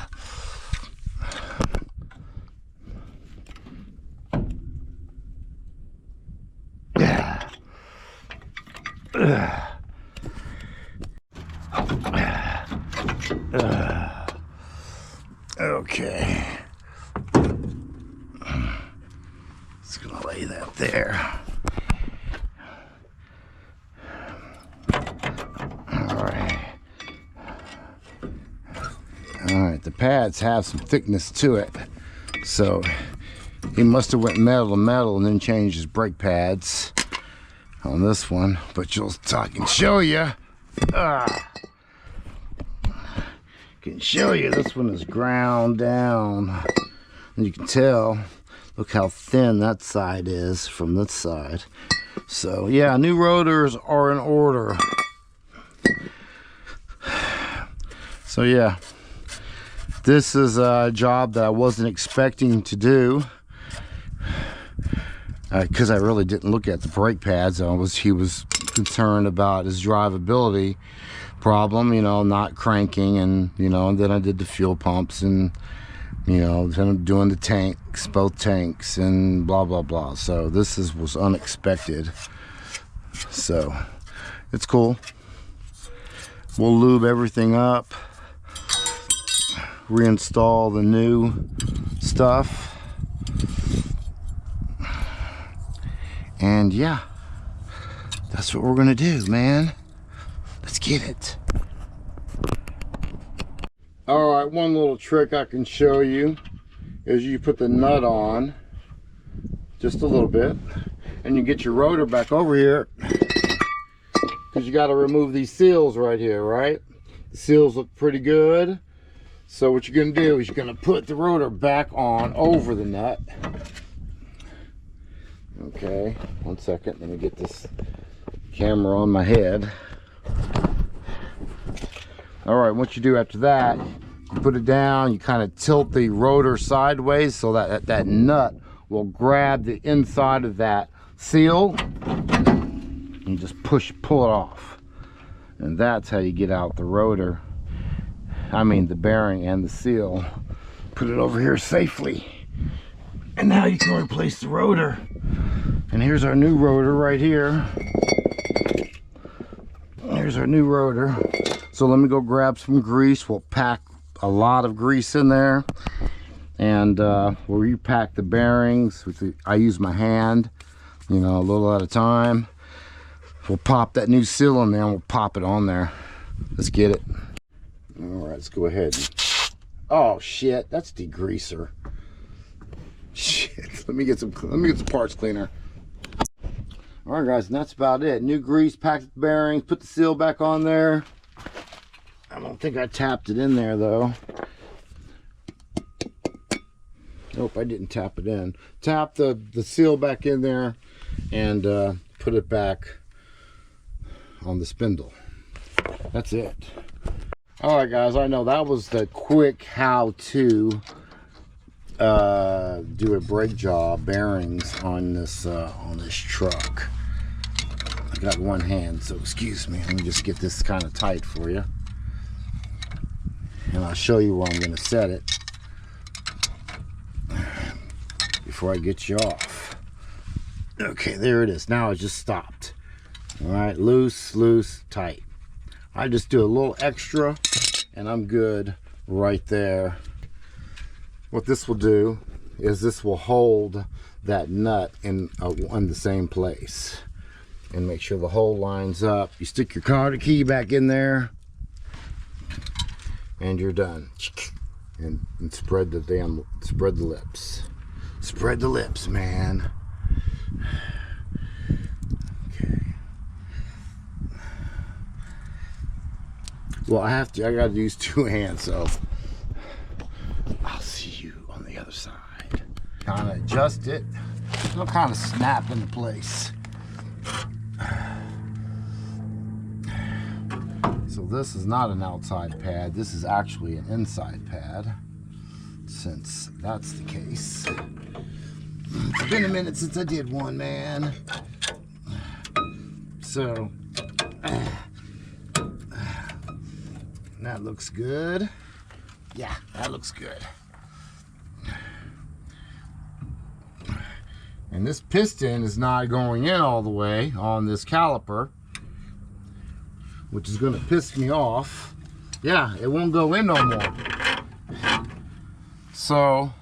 Okay. Just gonna lay that there. All right, the pads have some thickness to it, so he must have went metal to metal and then changed his brake pads on this one. But I can show you. Can show you this one is ground down, and you can tell. Look how thin that side is from this side. So yeah, new rotors are in order. So yeah, this is a job that I wasn't expecting to do, because I really didn't look at the brake pads. He was concerned about his drivability problem, you know, not cranking, and you know, and then I did the fuel pumps, and you know, then I'm doing the tanks, both tanks, and blah blah blah. So this was unexpected. So it's cool. We'll lube everything up, reinstall the new stuff, and yeah, that's what we're gonna do, man. Let's get it. All right, one little trick I can show you is you put the nut on just a little bit, and you get your rotor back over here, because you got to remove these seals right here, right? The seals look pretty good. So what you're going to do is you're going to put the rotor back on over the nut. Okay, 1 second. Let me get this camera on my head. All right, what you do after that, you put it down, you kind of tilt the rotor sideways so that that nut will grab the inside of that seal and just pull it off. And that's how you get out the rotor. I mean the bearing and the seal. Put it over here safely. And now you can replace the rotor. And here's our new rotor right here. Here's our new rotor. So let me go grab some grease. We'll pack a lot of grease in there. And we'll repack the bearings. I use my hand, you know, a little at a time. We'll pop that new seal in there and we'll pop it on there. Let's get it. All right, let's go ahead. Oh shit, that's degreaser. Shit, let me get some parts cleaner. All right, guys, and that's about it. New grease, packed the bearings, put the seal back on there. I don't think I tapped it in there though. Nope, I didn't tap it in. Tap the seal back in there and put it back on the spindle. That's it. All right, guys, I know that was the quick how-to do a brake job bearings on this truck. I got one hand, so excuse me. Let me just get this kind of tight for you, and I'll show you where I'm going to set it before I get you off. Okay, there it is. Now it just stopped. All right, loose, loose, tight. I just do a little extra and I'm good right there. What this will do is this will hold that nut in the same place and make sure the hole lines up. You stick your car key back in there and you're done. And spread the lips. Spread the lips, man. Well, I gotta use 2 hands, so I'll see you on the other side. Kind of adjust it. It'll kind of snap into place. So this is not an outside pad. This is actually an inside pad, since that's the case. It's been a minute since I did one, man. So that looks good. Yeah, that looks good. And this piston is not going in all the way on this caliper, which is going to piss me off. Yeah, it won't go in no more. So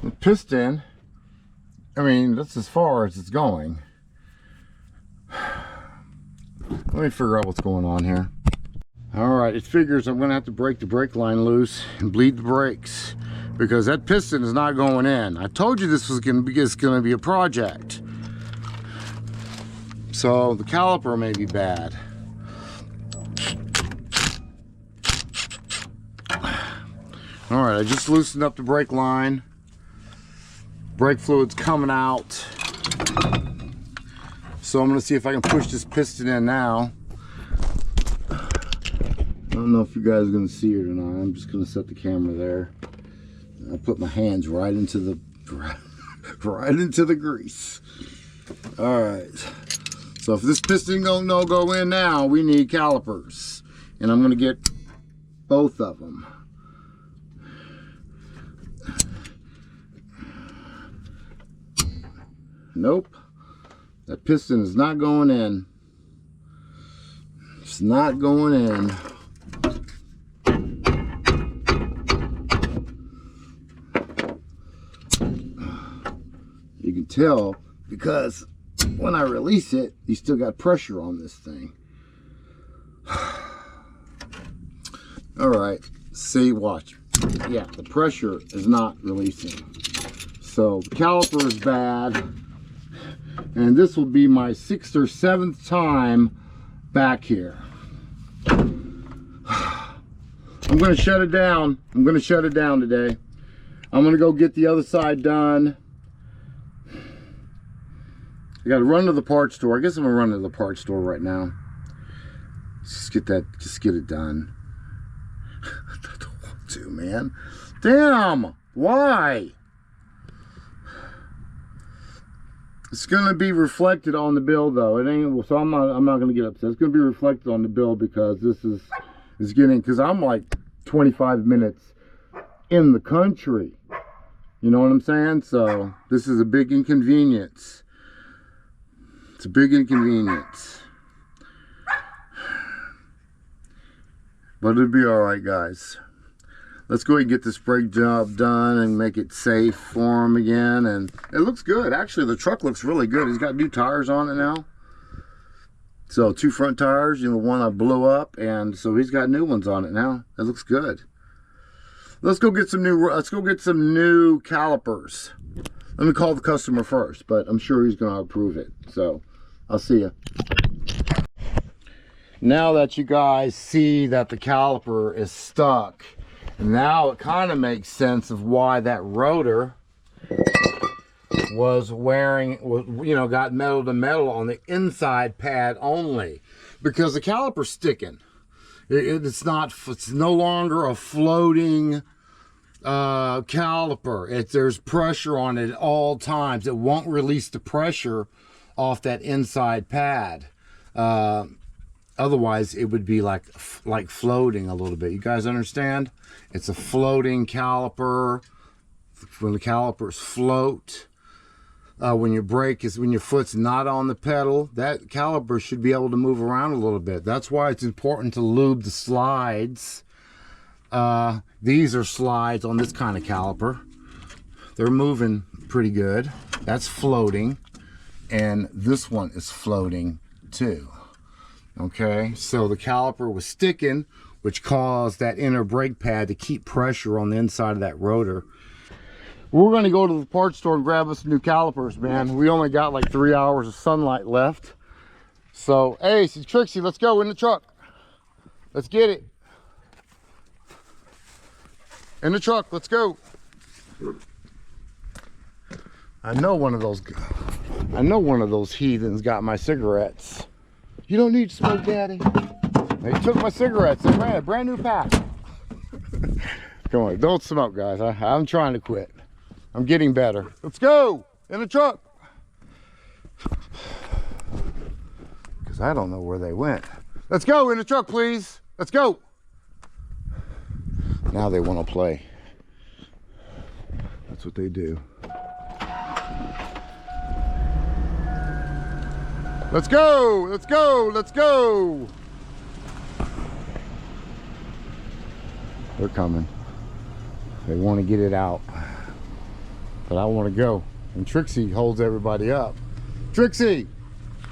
the piston, I mean, that's as far as it's going. Let me figure out what's going on here. All right, it figures I'm gonna have to break the brake line loose and bleed the brakes because that piston is not going in. I told you this was gonna be a project. So the caliper may be bad. All right, I just loosened up the brake line. Brake fluid's coming out. So I'm gonna see if I can push this piston in now. I don't know if you guys are gonna see it or not. I'm just gonna set the camera there. I put my hands right into the grease. All right. So if this piston don't go in now, we need calipers, and I'm gonna get both of them. Nope. That piston is not going in. It's not going in. You can tell because when I release it, you still got pressure on this thing. All right, see, watch. Yeah, the pressure is not releasing. So the caliper is bad. And this will be my 6th or 7th time back here. I'm I'm gonna shut it down. I'm gonna shut it down today. I'm gonna go get the other side done. I gotta run to the parts store. I guess I'm gonna run to the parts store right now. Just get it done. I don't want to, man. Damn, why? It's gonna be reflected on the bill though. It ain't, so I'm not gonna get upset. It's gonna be reflected on the bill because this is getting, because I'm like 25 minutes in the country. You know what I'm saying? So this is a big inconvenience. It's a big inconvenience. But it'll be alright, guys. Let's go ahead and get this brake job done and make it safe for him again. And it looks good. Actually, the truck looks really good. He's got new tires on it now. So 2 front tires, you know, one I blew up, and so he's got new ones on it now. It looks good. Let's go get some new calipers. Let me call the customer first, but I'm sure he's going to approve it. So I'll see you. Now that you guys see that the caliper is stuck, now it kind of makes sense of why that rotor was got metal to metal on the inside pad only, because the caliper's sticking. It's no longer a floating caliper. There's pressure on it at all times. It won't release the pressure off that inside pad. Otherwise it would be like floating a little bit. You guys understand? It's a floating caliper. When the calipers float, when your foot's not on the pedal, that caliper should be able to move around a little bit. That's why it's important to lube the slides. These are slides on this kind of caliper. They're moving pretty good. That's floating, and this one is floating too. Okay, so the caliper was sticking, which caused that inner brake pad to keep pressure on the inside of that rotor. We're going to go to the parts store and grab us some new calipers, man. We only got like 3 hours of sunlight left. So, hey, Trixie, let's go in the truck. Let's get it. In the truck, let's go. I know one of those heathens got my cigarettes. You don't need to smoke, Daddy. They took my cigarettes. They ran a brand new pack. Come on, don't smoke, guys. I'm trying to quit. I'm getting better. Let's go in the truck. Because I don't know where they went. Let's go in the truck, please. Let's go. Now they want to play. That's what they do. Let's go, let's go, let's go. They're coming. They want to get it out. But I want to go. And Trixie holds everybody up. Trixie!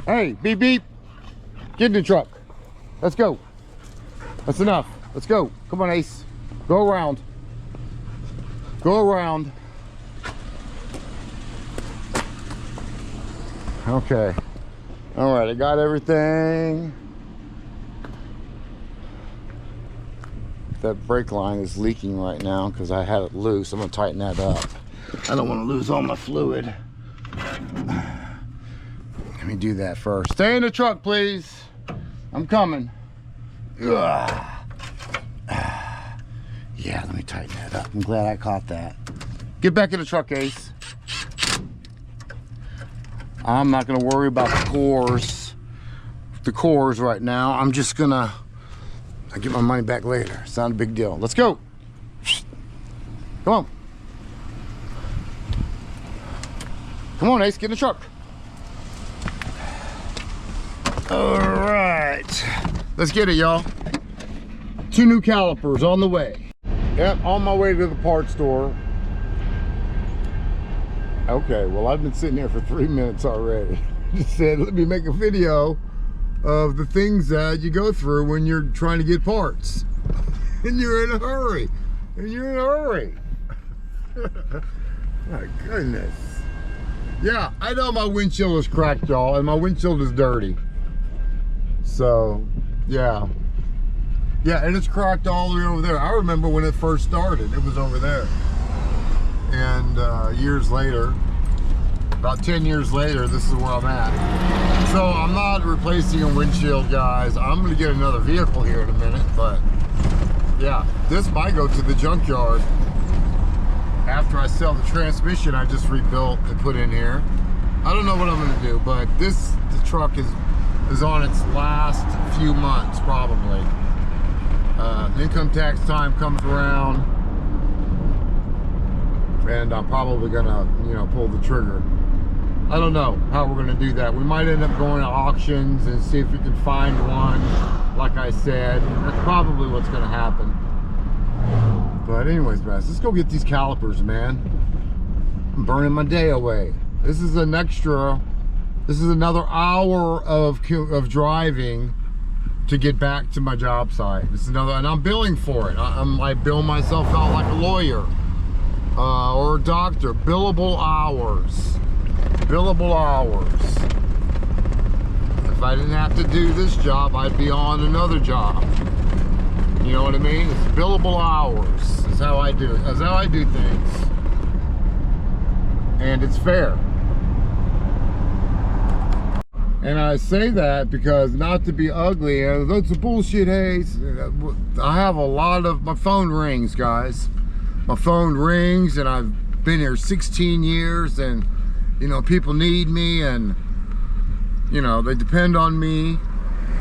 Hey, beep beep. Get in the truck. Let's go. That's enough. Let's go. Come on, Ace. Go around. Go around. Okay. All right, I got everything. That brake line is leaking right now because I had it loose. I'm gonna tighten that up. I don't want to lose all my fluid. Let me do that first. Stay in the truck, please. I'm coming. Ugh. Yeah, let me tighten that up. I'm glad I caught that. Get back in the truck, Ace. I'm not gonna worry about the cores right now. I'm just gonna, I'll get my money back later. It's not a big deal. Let's go. Come on. Come on, Ace, get in the truck. All right. Let's get it, y'all. 2 new calipers on the way. Yep, on my way to the parts store. Okay, well, I've been sitting here for 3 minutes already. Just said, let me make a video of the things that you go through when you're trying to get parts. And you're in a hurry. My goodness. Yeah, I know my windshield is cracked, y'all, and my windshield is dirty. So, yeah. Yeah, and it's cracked all the way over there. I remember when it first started, it was over there. And years later, about 10 years later, this is where I'm at. So I'm not replacing a windshield, guys. I'm gonna get another vehicle here in a minute, but yeah, this might go to the junkyard. After I sell the transmission I just rebuilt and put in here. I don't know what I'm gonna do, but the truck is on its last few months, probably. Income tax time comes around, and I'm probably gonna, you know, pull the trigger. I don't know how we're gonna do that. We might end up going to auctions and see if we can find one. Like I said, that's probably what's gonna happen. But anyways, guys, let's go get these calipers, man. I'm burning my day away. This is an extra. This is another hour of driving to get back to my job site. This is another, and I'm billing for it. I bill myself out like a lawyer or a doctor. Billable hours. Billable hours. If I didn't have to do this job, I'd be on another job. You know what I mean? It's billable hours. That's how I do it. That's how I do things. And it's fair. And I say that because, not to be ugly, that's a bullshit, hey. I have a lot of, my phone rings, guys. My phone rings, and I've been here 16 years, and, you know, people need me, and, you know, they depend on me.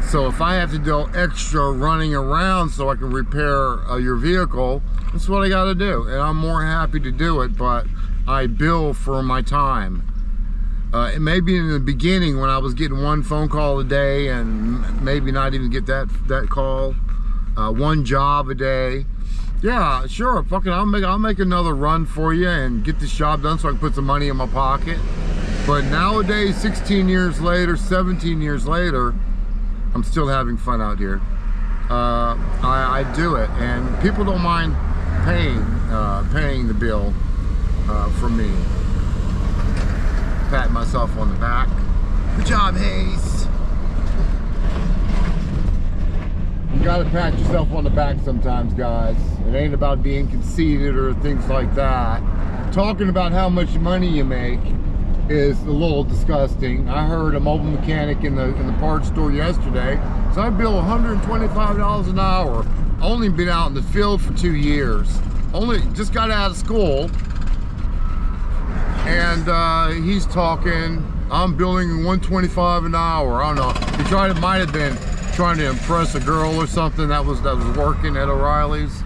So if I have to do extra running around so I can repair your vehicle, that's what I gotta do. And I'm more happy to do it, but I bill for my time. Maybe in the beginning when I was getting one phone call a day, and maybe not even get that call, one job a day. Yeah, sure, fucking, I'll make another run for you and get this job done so I can put some money in my pocket. But nowadays, 16 years later, 17 years later, I'm still having fun out here. I do it, and people don't mind paying the bill for me. Pat myself on the back. Good job, Hayes. You gotta pat yourself on the back sometimes, guys. It ain't about being conceited or things like that. Talking about how much money you make is a little disgusting. I heard a mobile mechanic in the parts store yesterday. So I bill $125 an hour. Only been out in the field for 2 years. Only just got out of school. And he's talking, I'm billing $125 an hour. I don't know. He might have been trying to impress a girl or something that was working at O'Reilly's.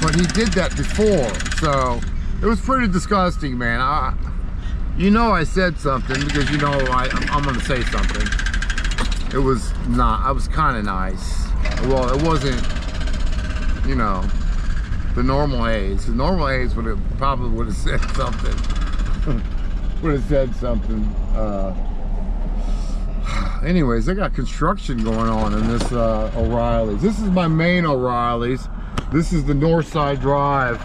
But he did that before, so it was pretty disgusting, man. You know I said something because you know I'm gonna say something. It was not. I was kind of nice. Well, it wasn't, you know, the normal Hayes. The normal Hayes probably would have said something. Would have said something. Anyways, I got construction going on in this O'Reilly's. This is my main O'Reilly's. This is the Northside Drive.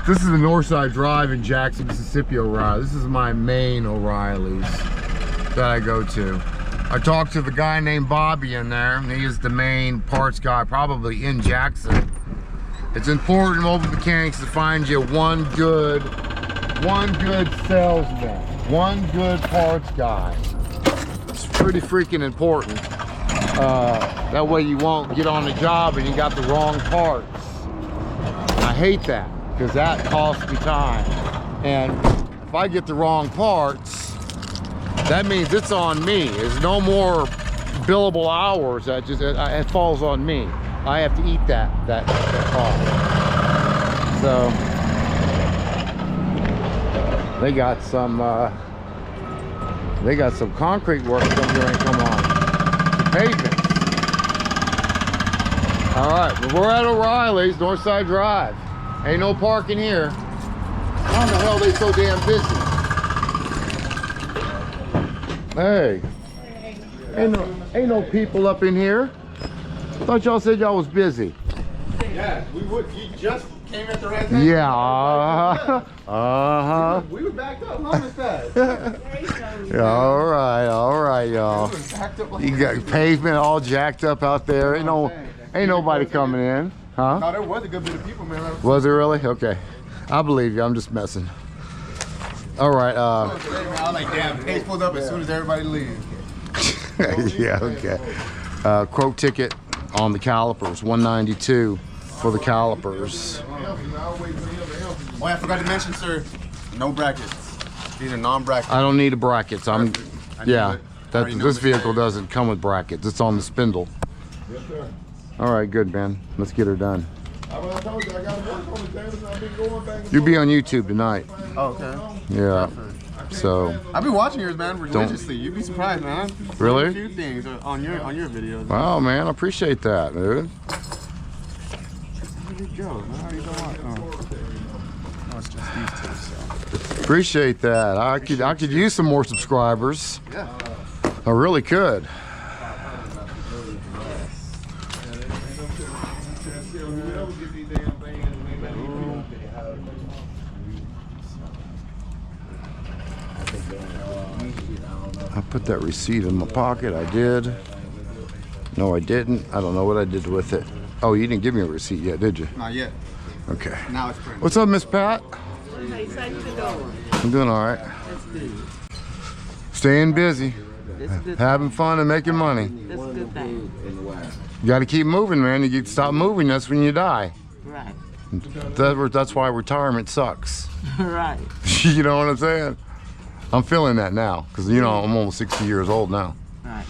This is the Northside Drive in Jackson, Mississippi O'Reilly. This is my main O'Reilly's that I go to. I talked to the guy named Bobby in there, and he is the main parts guy, probably in Jackson. It's important, mobile mechanics, to find you one good salesman, one good parts guy. It's pretty freaking important. That way you won't get on a job and you got the wrong parts. I hate that, because that costs me time. And if I get the wrong parts, that means it's on me. There's no more billable hours. It falls on me. I have to eat that cost. So they got some concrete work coming here and come on. The pavement. All right, well, we're at O'Reilly's, Northside Drive. Ain't no parking here. How the hell are they so damn busy? Hey, ain't no people up in here. I thought y'all said y'all was busy. Yeah, we would. You just came at the right time. Yeah. Uh-huh. We were backed up. Long as that. Yeah, all right, y'all. Backed up like You got pavement all jacked up out there. Ain't nobody coming in, huh? No, there was a good bit of people, man. Was there really? Okay. I believe you. I'm just messing. All right. I was like, damn, Pace pulled up as soon as everybody leaves. Yeah. Okay. Quote ticket on the calipers. 192 for the calipers. Oh, I forgot to mention, sir. No brackets. These are non-brackets. I don't need a brackets. I knew Yeah. it. I already know This Mr. vehicle A. doesn't come with brackets. It's on the spindle. Yes, sir. All right. Good, man. Let's get her done. I told you, I got to work on the things. I've been going back and You'll be on YouTube tonight. Oh, okay. Yeah. So. I've been watching yours, man, religiously. You'd be surprised, man. Really? A few things on your videos. Wow, man. I appreciate that, dude. Where'd it go? How you doing? Oh, it's just these two. So. Appreciate that. I could use some more subscribers. Yeah. I really could. I put that receipt in my pocket. I did. No, I didn't. I don't know what I did with it. Oh, you didn't give me a receipt yet, did you? Not yet. Okay. Now it's printed. What's up, Miss Pat? Hey, so you doing? I'm doing all right. That's good. Staying busy, That's a good. having fun, and making money. That's a good thing. You got to keep moving, man. You get stop moving, that's when you die. Right. That's why retirement sucks. Right. You know what I'm saying? I'm feeling that now because I'm almost 60 years old now. Right.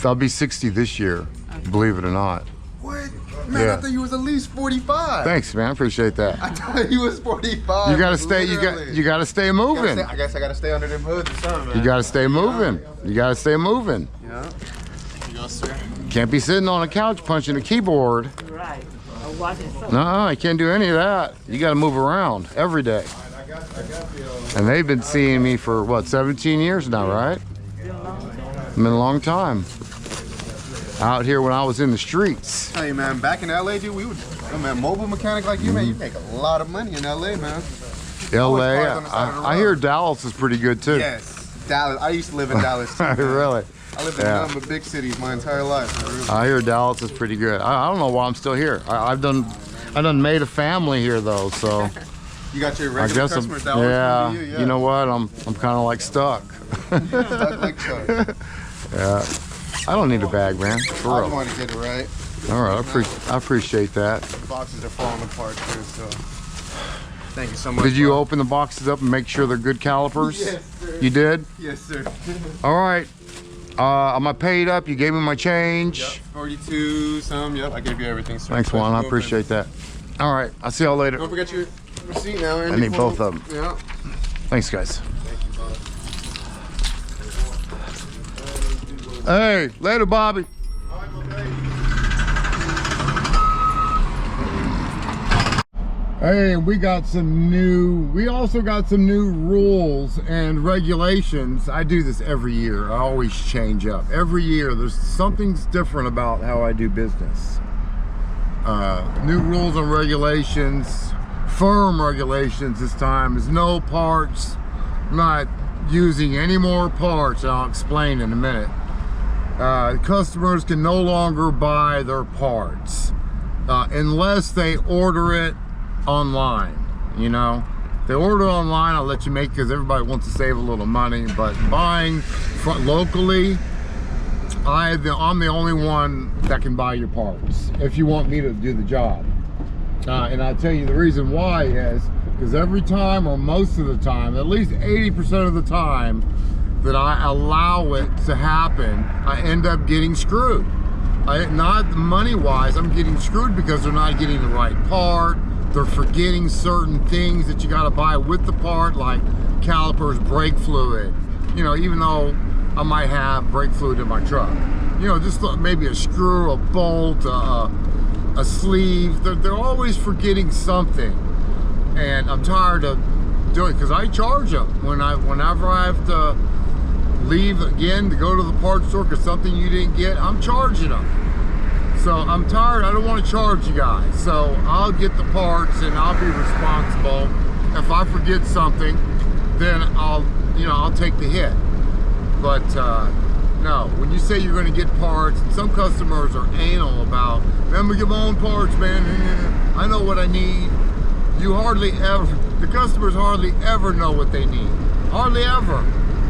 I'll be 60 this year, believe it or not. What? Man, Yeah. I thought you was at least 45. Thanks, man. I appreciate that. I thought you was 45. You gotta stay. literally. You gotta stay moving. I guess I gotta stay under them hoods or something, man. You gotta stay moving. You gotta stay moving. Yeah. You go, sir. Can't be sitting on a couch punching a keyboard. Right. Or watching something. No, I can't do any of that. You gotta move around every day. And they've been seeing me for what, 17 years now, right? Been a long time. Out here when I was in the streets. Hey, man, back in LA, dude, we would, man, mobile mechanic like you, man, you make a lot of money in LA, man. LA, cars on the side of the I road. hear Dallas is pretty good too. Yes, Dallas. I used to live in Dallas too. man. Really? I lived in Yeah. nothing but big cities my entire life. Man. I hear Dallas is pretty good. I don't know why I'm still here. I've done made a family here though, so You got your I regular guess customers that always yeah. come to you. You know what? I'm kind of like stuck. Stuck like Chuck. Yeah. I don't need a bag, man. I For just real. wanted to get it right. All right, I appreciate that. The boxes are falling apart too, so thank you so much. Did you bro. open the boxes up and make sure they're good calipers? Yes, sir. You did? Yes, sir. All right. Am I paid up? You gave me my change. Yep, 42 some. Yep, I gave you everything, sir. Thanks, Juan. I appreciate that. All right. I'll see y'all later. Don't forget your receipt now. I need both of them. Yeah. Thanks, guys. Hey, later, Bobby. Hey, we also got some new rules and regulations. I do this every year. I always change up. Every year, there's something's different about how I do business. New rules and regulations, firm regulations this time is no parts. I'm not using any more parts. I'll explain in a minute. Customers can no longer buy their parts unless they order it online. You know, if they order it online, I'll let you make, because everybody wants to save a little money. But buying locally, I'm the only one that can buy your parts if you want me to do the job. And I'll tell you the reason why is because every time, or most of the time, at least 80% of the time that I allow it to happen, I end up getting screwed. Not money-wise, I'm getting screwed because they're not getting the right part. They're forgetting certain things that you got to buy with the part, like calipers, brake fluid. You know, even though I might have brake fluid in my truck. You know, just maybe a screw, a bolt, a sleeve. They're always forgetting something. And I'm tired of doing it because I charge them. Whenever I have to leave again to go to the parts store because something you didn't get, I'm charging them. So I'm tired. I don't want to charge you guys. So I'll get the parts and I'll be responsible. If I forget something, then I'll take the hit. But no, when you say you're going to get parts, and some customers are anal about, man, I'm going to get my own parts, man. I know what I need. You hardly ever, the customers hardly ever know what they need. Hardly ever.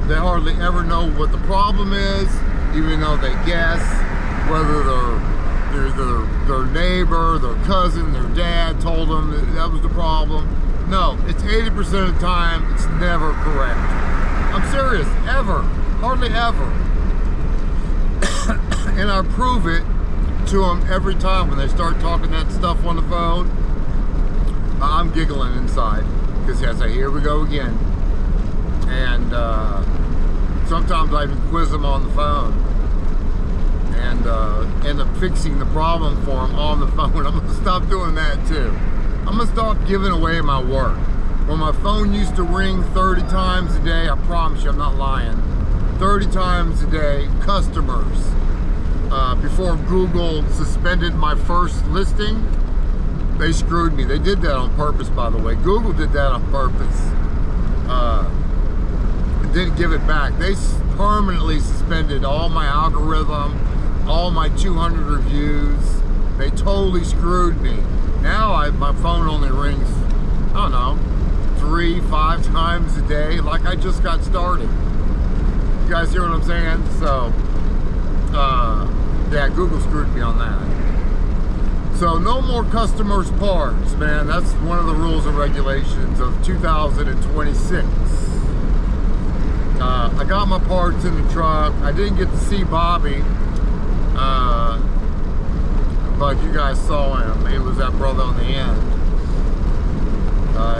They hardly ever know what the problem is, even though they guess, whether their neighbor, their cousin, their dad told them that was the problem. No, it's 80% of the time, it's never correct. I'm serious, ever, hardly ever. And I prove it to them every time when they start talking that stuff on the phone. I'm giggling inside because I say, here we go again. And sometimes I even quiz them on the phone and end up fixing the problem for them on the phone. I'm gonna stop doing that too. I'm gonna stop giving away my work. When my phone used to ring 30 times a day, I promise you, I'm not lying, 30 times a day, customers, before Google suspended my first listing, they screwed me. They did that on purpose, by the way. Google did that on purpose. Didn't give it back. They permanently suspended all my algorithm, all my 200 reviews. They totally screwed me. Now my phone only rings, I don't know, 3-5 times a day, like I just got started. You guys hear what I'm saying? So, yeah, Google screwed me on that. So no more customers' parts, man. That's one of the rules and regulations of 2026. I got my parts in the truck. I didn't get to see Bobby, but you guys saw him. He was that brother on the end.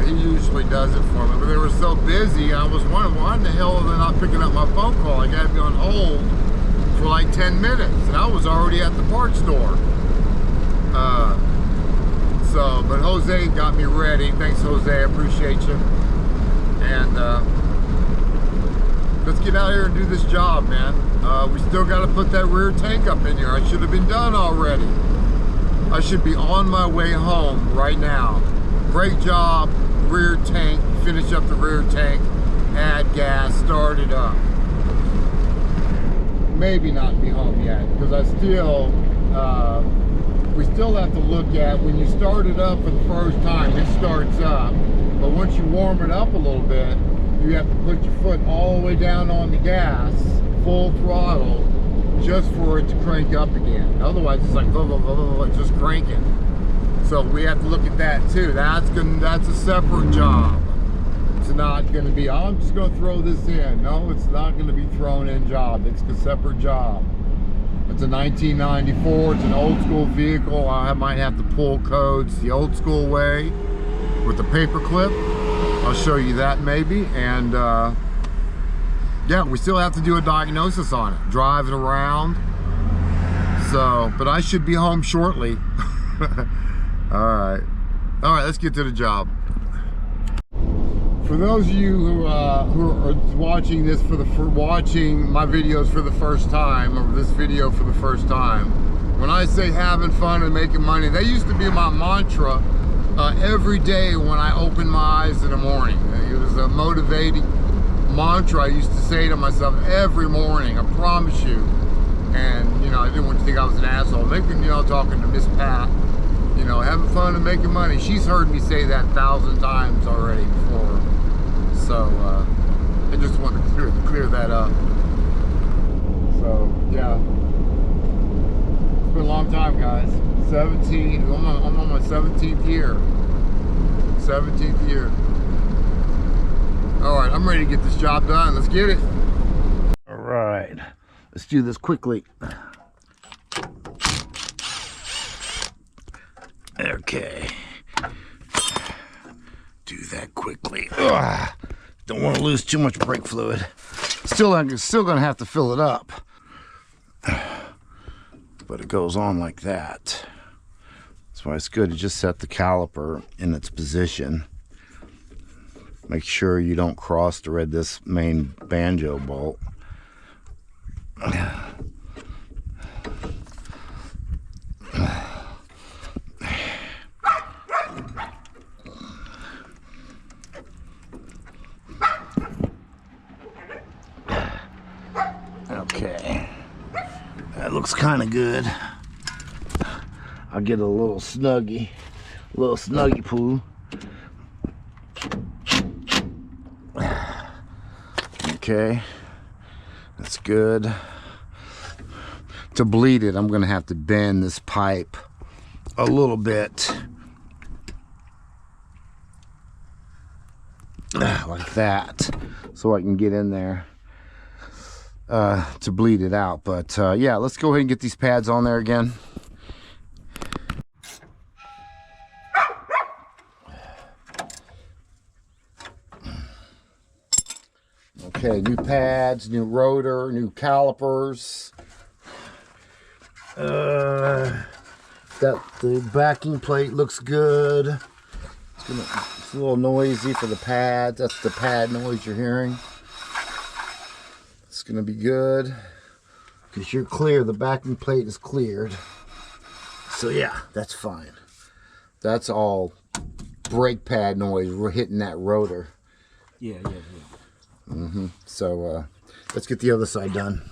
He usually does it for me, but they were so busy. I was wondering, why in the hell are they not picking up my phone call? I got to be on hold for like 10 minutes, and I was already at the parts store. But Jose got me ready. Thanks, Jose. I appreciate you. And let's get out here and do this job, man. We still got to put that rear tank up in here. I should have been done already. I should be on my way home right now. Brake job, rear tank, finish up the rear tank, add gas, start it up. Maybe not be home yet, because I still, we still have to look at, when you start it up for the first time, it starts up. But once you warm it up a little bit, you have to put your foot all the way down on the gas, full throttle, just for it to crank up again. Otherwise, it's like, blah, blah, blah, blah, blah, just cranking. So we have to look at that too. That's a separate job. It's not going to be, I'm just going to throw this in. No, it's not going to be thrown in job. It's a separate job. It's a 1994. It's an old school vehicle. I might have to pull codes the old school way with the paper clip. I'll show you that maybe. And yeah, we still have to do a diagnosis on it. Drive it around. So, but I should be home shortly. All right, let's get to the job. For those of you who are watching this watching my videos for the first time, or this video for the first time, when I say having fun and making money, that used to be my mantra every day when I opened my eyes in the morning. It was a motivating mantra I used to say to myself every morning. I promise you. And you know, I didn't want you to think I was an asshole. Making, talking to Miss Pat. Having fun and making money. She's heard me say that 1,000 times already before. So, I just wanted to clear that up. So, yeah. It's been a long time, guys. 17, I'm on my 17th year. 17th year. All right, I'm ready to get this job done. Let's get it. All right, let's do this quickly. Okay, do that quickly. Ugh. Don't want to lose too much brake fluid. Still gonna have to fill it up, but it goes on like that. That's why it's good to just set the caliper in its position. Make sure you don't cross thread this main banjo bolt. Okay, that looks kind of good. I'll get a little snuggie poo. Okay, that's good. To bleed it, I'm gonna have to bend this pipe a little bit, like that, so I can get in there to bleed it out. But yeah, let's go ahead and get these pads on there again. Okay, new pads, new rotor, new calipers. The backing plate looks good. It's a little noisy for the pads. That's the pad noise you're hearing. It's gonna be good because you're clear. The backing plate is cleared. So yeah, that's fine. That's all brake pad noise. We're hitting that rotor. Yeah. So let's get the other side done.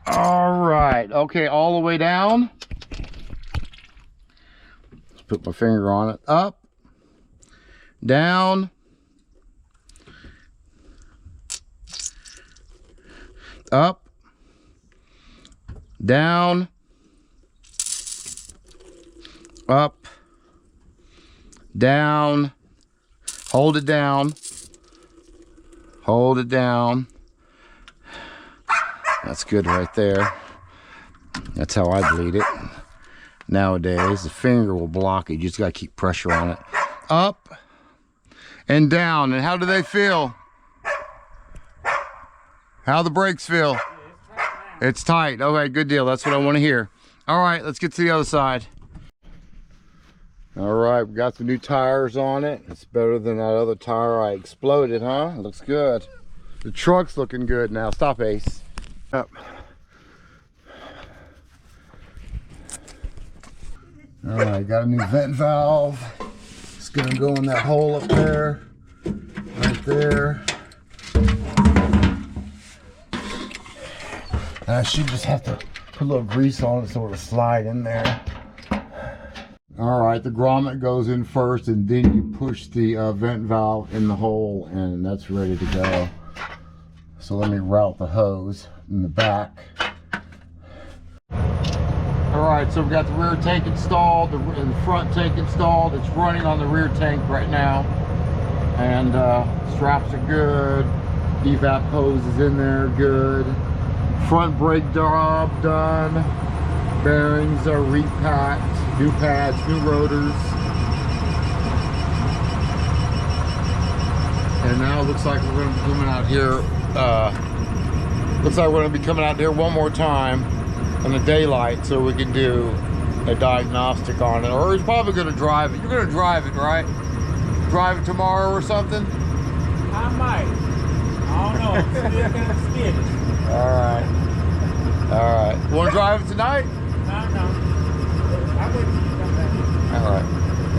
All right. Okay, all the way down. Let's put my finger on it. Up, down, up, down, up, down. Hold it down. Hold it down. That's good right there. That's how I bleed it. Nowadays, the finger will block it. You just gotta keep pressure on it. Up and down. And how do they feel? How the brakes feel? It's tight. Okay, good deal. That's what I want to hear. All right, let's get to the other side. All right, we got the new tires on it. It's better than that other tire I exploded, huh? It looks good. The truck's looking good now. Stop, Ace. Up. All right, got a new vent valve. It's gonna go in that hole up there, right there. And I should just have to put a little grease on it so it'll slide in there. All right, the grommet goes in first, and then you push the vent valve in the hole, and that's ready to go. So let me route the hose in the back. All right, so we've got the rear tank installed, the front tank installed. It's running on the rear tank right now, and straps are good. Evap hose is in there, good. Front brake job done. Bearings are repacked. New pads, new rotors. And now it looks like we're going to be coming out here. Looks like we're going to be coming out here one more time in the daylight so we can do a diagnostic on it. Or he's probably going to drive it. You're going to drive it, right? Drive it tomorrow or something? I might. I don't know. I'm still kind of skittish. All right. All right. Want to drive it tonight? No. I wouldn't come back. All right.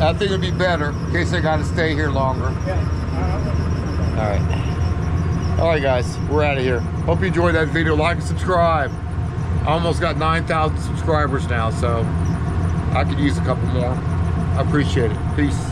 I think it'd be better in case I got to stay here longer. Yeah. All right. All right, guys. We're out of here. Hope you enjoyed that video. Like and subscribe. I almost got 9,000 subscribers now, so I could use a couple more. I appreciate it. Peace.